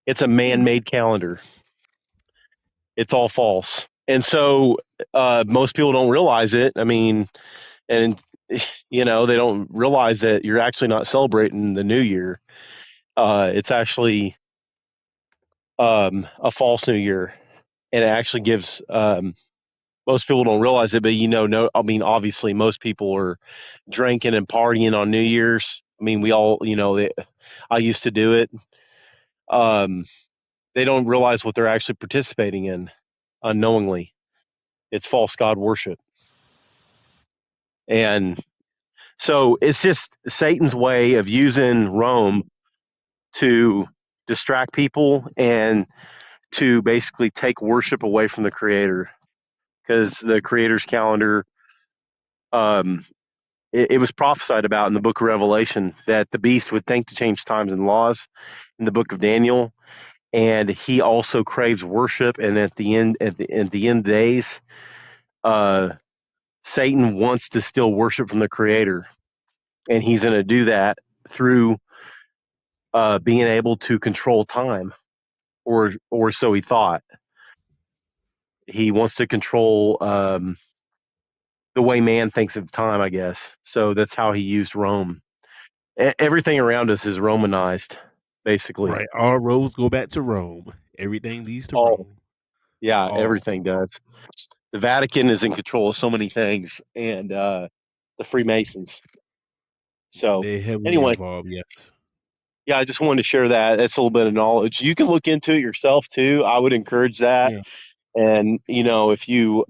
It's a man-made calendar. It's all false, and so most people don't realize it. I mean, and they don't realize that you're actually not celebrating the new year. It's actually a false new year, and it actually gives most people don't realize it, but no, I mean, obviously, most people are drinking and partying on New Year's. I mean, we all, I used to do it. Um, they don't realize what they're actually participating in unknowingly. It's false god worship. And so it's just Satan's way of using Rome to distract people and to basically take worship away from the creator, because the creator's calendar, um, it was prophesied about in the book of Revelation that the beast would think to change times and laws in the book of Daniel, and he also craves worship. And at the end days, uh, Satan wants to steal worship from the creator, and he's going to do that through being able to control time, or so he thought. He wants to control the way man thinks of time, I guess. So that's how he used Rome. Everything around us is Romanized, basically. Right. All roads go back to Rome. Everything leads to All, Rome. yeah, All. everything does. The Vatican is in control of so many things, and the Freemasons. So, They're heavily anyway, involved, yes. yeah, I just wanted to share that. That's a little bit of knowledge. You can look into it yourself too. I would encourage that. Yeah. And if you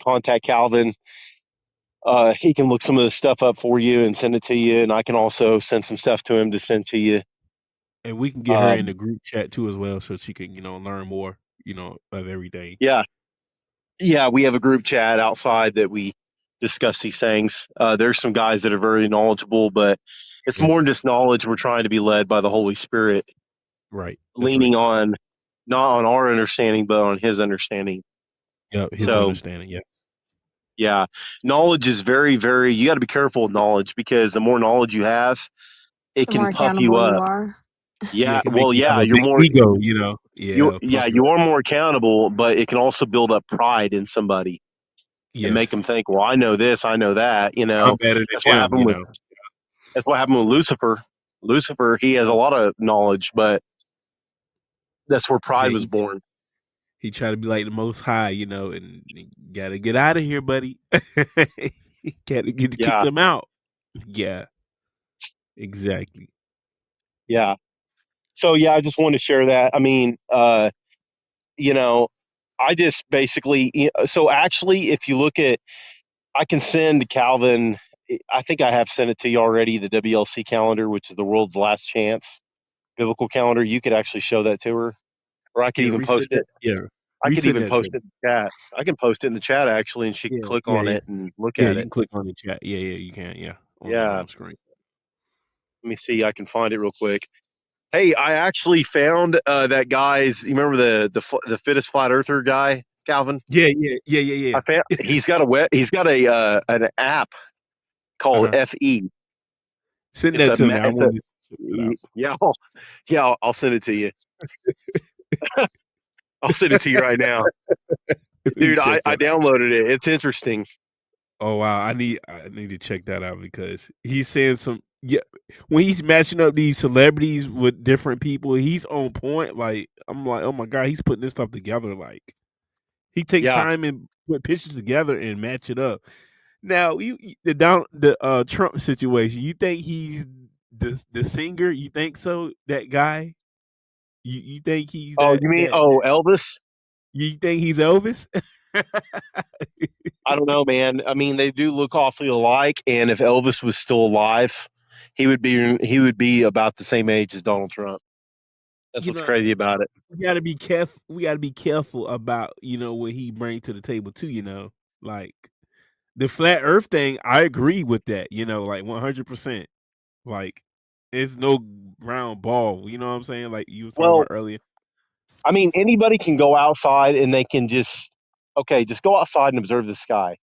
contact Calvin, he can look some of the stuff up for you and send it to you. And I can also send some stuff to him to send to you. And we can get her in Um, the group chat too as well so she can, learn more, of everything. yeah, yeah, we have a group chat outside that we discuss these things. There's some guys that are very knowledgeable, but it's more than Yes. just knowledge. We're trying to be led by the Holy Spirit, Right. That's leaning right. on not on our understanding, but on His understanding. Yep. His So, understanding. Yeah. yeah, knowledge is very, very. You got to be careful with knowledge, because the more knowledge you have, it The can more puff you accountable you up. are. Yeah. Yeah, It can make well, you have yeah, a you're big more. ego, You, Yeah. yeah, Puff you you up. are more accountable, but it can also build up pride in somebody and make Yes. them think, well, I know this, I know that. I'm better That's than what him, happened with Lucifer. Lucifer, he has a lot of knowledge, but that's where pride Yeah. was born. He tried to be like the most high, and you gotta get out of here, buddy. Gotta get to kick Yeah, them out. Yeah. Exactly. yeah. So yeah, I just wanted to share that. I mean, you know, I just basically, so actually, if you look at, I can send Calvin. I think I have sent it to you already. The WLC calendar, which is the world's last chance biblical calendar. You could actually show that to her, or I could Yeah. even Reset post that. it. Yeah. I could Resend even that to post me. it in the chat. I can post it in the chat actually, and she can Yeah. click Yeah. on Yeah. it and look Yeah. at You it. can click on the chat. Yeah. Yeah. You can. Yeah. On Yeah, the screen. let me see. I can find it real quick. Hey, I actually found that guy's. You remember the fittest flat earther guy, Calvin? Yeah. Yeah. Yeah. Yeah. I found Yeah. he's got a He's got a an app called Uh-huh. FE. Send It's that a to me. I it's a wanted to check that out. yeah I'll send it to you. I'll send it to you right now, Let me dude. check I that out. downloaded it. It's interesting. Oh wow, I need to check that out because he's saying some yeah when he's matching up these celebrities with different people, he's on point. Like I'm like, oh my god, he's putting this stuff together. Like he takes Yeah. time and put pictures together and match it up. Now the Trump situation, you think he's the singer? You think so? That guy? You think he's Oh, that you mean that that? Elvis? You think he's Elvis? I don't know, man. I mean, they do look awfully alike, and if Elvis was still alive, he would be about the same age as Donald Trump. That's you what's know, crazy about it. we gotta be careful. We gotta be careful about what he brings to the table too. Like the flat Earth thing. I agree with that. Like 100%. Like it's no round ball. You know what I'm saying? Like you was talking Well, about earlier. I mean, anybody can go outside and they can just go outside and observe the sky.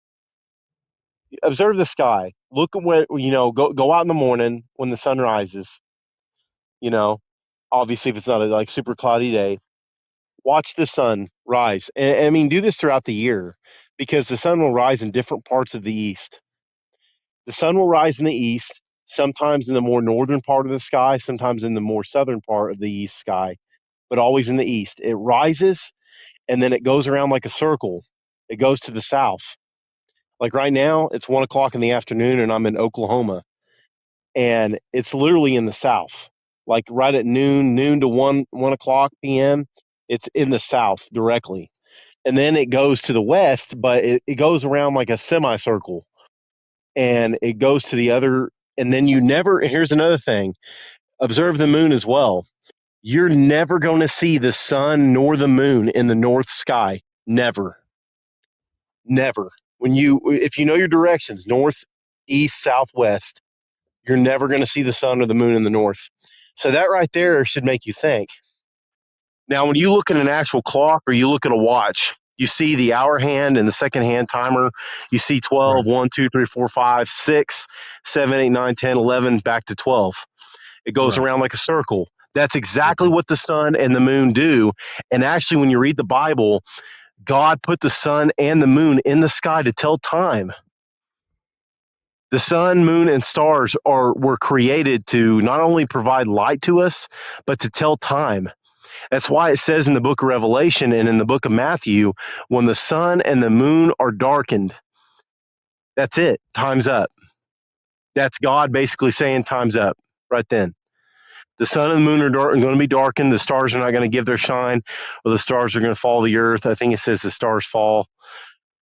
Observe the sky. Look at where go out in the morning when the sun rises. You know, obviously if it's not a like super cloudy day, watch the sun rise. And I mean, do this throughout the year, because the sun will rise in different parts of the east. The sun will rise in the east, sometimes in the more northern part of the sky, sometimes in the more southern part of the east sky, but always in the east. It rises and then it goes around like a circle. It goes to the south. Like right now, it's 1 o'clock in the afternoon and I'm in Oklahoma, and it's literally in the south. Like right at noon to 1 o'clock p.m., It's in the south directly. And then it goes to the west, but it goes around like a semicircle, and it goes to the other. And then you never, here's another thing, observe the moon as well. You're never going to see the sun nor the moon in the north sky. Never. Never. If you know your directions, north, east, south, west, you're never going to see the sun or the moon in the north. So that right there should make you think. Now, when you look at an actual clock or you look at a watch, you see the hour hand and the second hand timer. You see Right. 12, 1, 2, 3, 4, 5, 6, 7, 8, 9, 10, 11, back to 12. It goes Right. around like a circle. That's It exactly do. what the sun and the moon do. And actually, when you read the Bible, God put the sun and the moon in the sky to tell time. The sun, moon, and stars were created to not only provide light to us, but to tell time. That's why it says in the book of Revelation and in the book of Matthew, when the sun and the moon are darkened, that's it. Time's up. That's God basically saying time's up right then. The sun and the moon are going to be darkened. The stars are not going to give their shine, or the stars are going to fall to the earth. I think it says the stars fall.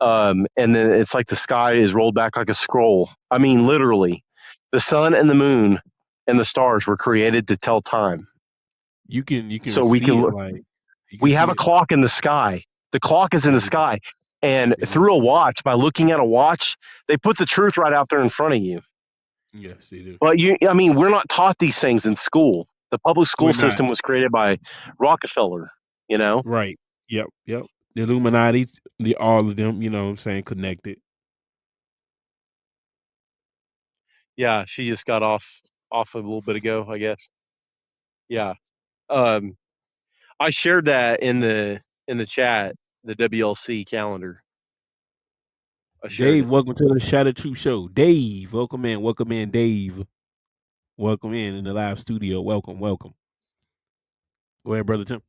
And then it's like the sky is rolled back like a scroll. I mean, literally, the sun and the moon and the stars were created to tell time. You can So we see can it like you can we have see a it. clock in the sky. The clock is in They the do. sky. And They do. through a watch, by looking at a watch, they put the truth right out there in front of you. Yes, they do. But I mean, we're not taught these things in school. The public school We're not. system was created by Rockefeller, you know? Right. Yep. Yep. The Illuminati, all of them, what I'm saying, connected. Yeah, she just got off a little bit ago, I guess. Yeah. Um, I shared that in the chat, the WLC calendar. I shared Dave, it. welcome to the Shadow Truth Show. Dave, welcome in. Welcome in, Dave. Welcome in the live studio. Welcome, welcome. Go ahead, brother Tim.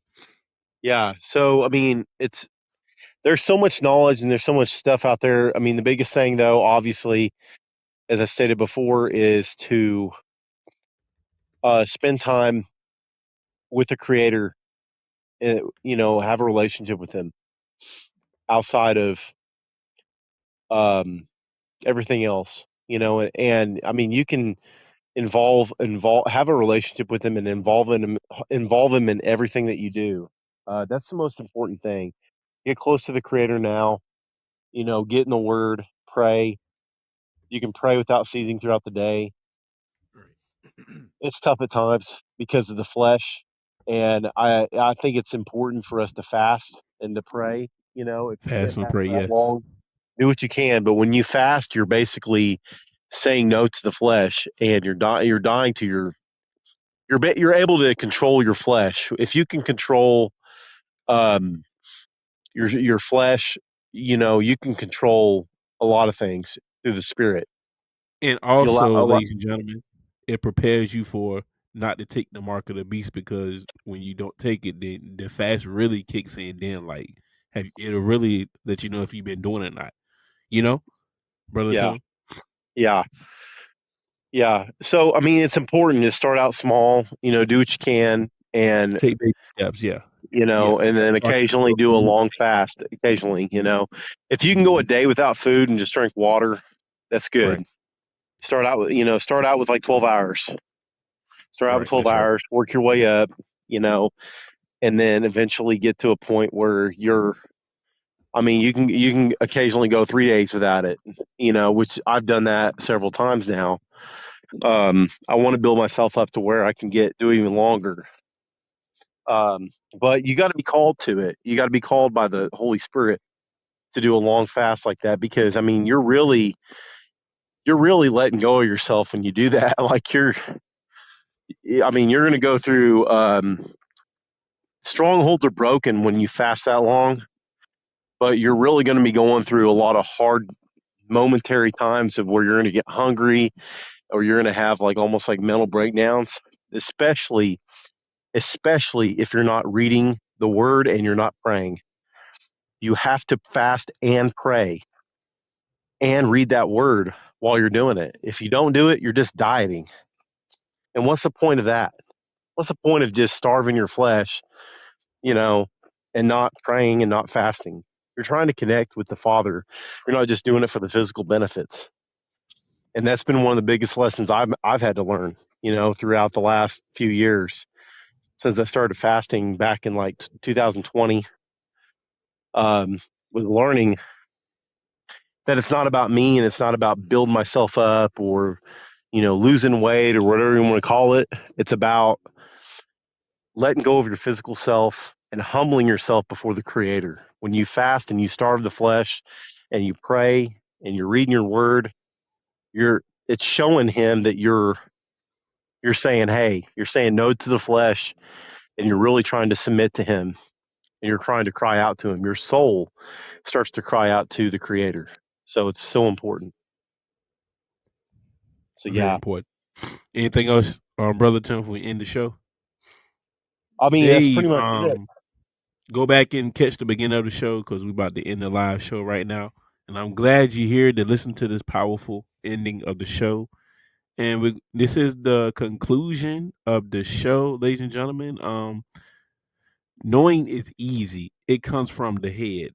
Yeah. So I mean, there's so much knowledge and there's so much stuff out there. I mean, the biggest thing though, obviously, as I stated before, is to spend time with the creator and, have a relationship with him outside of um, everything else, and I mean, you can have a relationship with him and involve him in everything that you do. That's the most important thing. Get close to the creator now, get in the word, pray. You can pray without ceasing throughout the day. Right. It's tough at times because of the flesh, and I think it's important for us to fast and to pray. If you can't Fast and fast pray, for that yes. long, do what you can. But when you fast, you're basically saying no to the flesh, and you're dying to you're able to control your flesh. If you can control um your flesh, you can control a lot of things through the spirit. And You allow also, a lot. ladies and gentlemen, it prepares you for not to take the mark of the beast, because when you don't take it, then the fast really kicks in. Then, like, it'll really let you know if you've been doing it or not. You know, brother Yeah, Tim. yeah, yeah. So I mean, it's important to start out small. Do what you can, and Take baby steps. Yeah, yeah. and then Start occasionally do a long fast. Occasionally, if you can go a mm-hmm. day without food and just drink water, that's Right, good. Start out with like 12 hours. Start out with right. 12 That's right. hours, work your way up, you know, and then eventually get to a point where I mean, you can occasionally go 3 days without it, which I've done that several times now. I want to build myself up to where I can do even longer. But you got to be called to it. You got to be called by the Holy Spirit to do a long fast like that, because I mean, you're really letting go of yourself when you do that. Like I mean, you're going to go through strongholds are broken when you fast that long, but you're really going to be going through a lot of hard momentary times of where you're going to get hungry, or you're going to have like almost like mental breakdowns, especially if you're not reading the word and you're not praying. You have to fast and pray and read that word while you're doing it. If you don't do it, you're just dieting. And what's the point of that? What's the point of just starving your flesh, you know, and not praying and not fasting. You're trying to connect with the Father. You're not just doing it for the physical benefits. And that's been one of the biggest lessons I've had to learn, throughout the last few years since I started fasting back in like 2020. Was learning that it's not about me and it's not about building myself up or losing weight or whatever you want to call it. It's about letting go of your physical self and humbling yourself before the Creator. When you fast and you starve the flesh and you pray and you're reading your word, it's showing him that you're saying, hey, you're saying no to the flesh, and you're really trying to submit to him, and you're trying to cry out to him. Your soul starts to cry out to the Creator. So it's so important. So Very yeah, important. Anything else, Brother Tim, if we end the show? I mean that's Hey, pretty much it. go back and catch the beginning of the show because we're about to end the live show right now. And I'm glad you're here to listen to this powerful ending of the show. And this is the conclusion of the show, ladies and gentlemen. Knowing is easy. It comes from the head,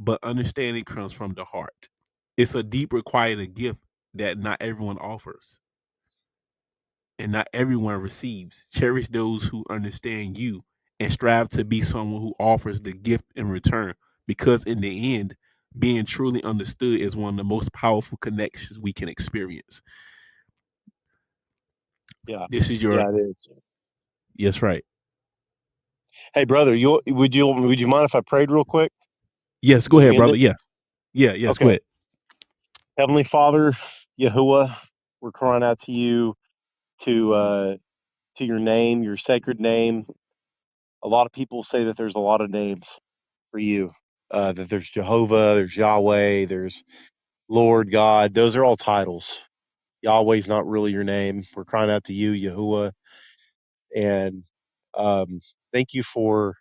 but understanding comes from the heart. It's a deep required gift that not everyone offers and not everyone receives. Cherish those who understand you and strive to be someone who offers the gift in return. Because in the end, being truly understood is one of the most powerful connections we can experience. Yeah, This is your yeah, it is. yes, right. Hey, brother, would you mind if I prayed real quick Yes, go as ahead, we end brother. it? Yes. Yeah, yes, go Okay. ahead. Heavenly Father, Yahuwah, we're crying out to you to to your name, your sacred name. A lot of people say that there's a lot of names for you. That there's Jehovah, there's Yahweh, there's Lord God. Those are all titles. Yahweh's not really your name. We're crying out to you, Yahuwah, and um, thank you for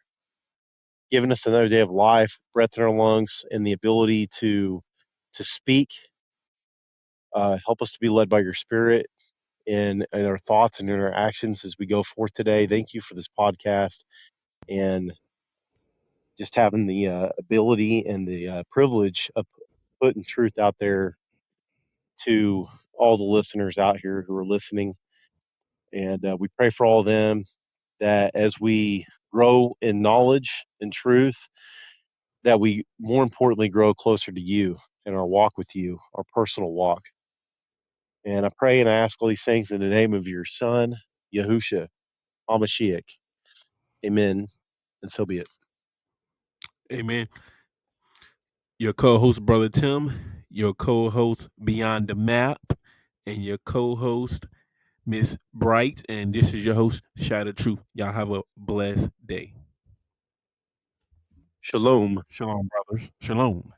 giving us another day of life, breath in our lungs, and the ability to speak. Help us to be led by your Spirit in our thoughts and in our actions as we go forth today. Thank you for this podcast and just having the ability and the privilege of putting truth out there to all the listeners out here who are listening. And we pray for all of them that as we grow in knowledge and truth, that we more importantly grow closer to you in our walk with you, our personal walk. And I pray and I ask all these things in the name of your son, Yahusha, Hamashiach. Amen. And so be it. Amen. Your co-host, Brother Tim, your co-host, Beyond the Map, and your co-host, Miss Bright. And this is your host, Shadow Truth. Y'all have a blessed day. Shalom. Shalom, brothers. Shalom.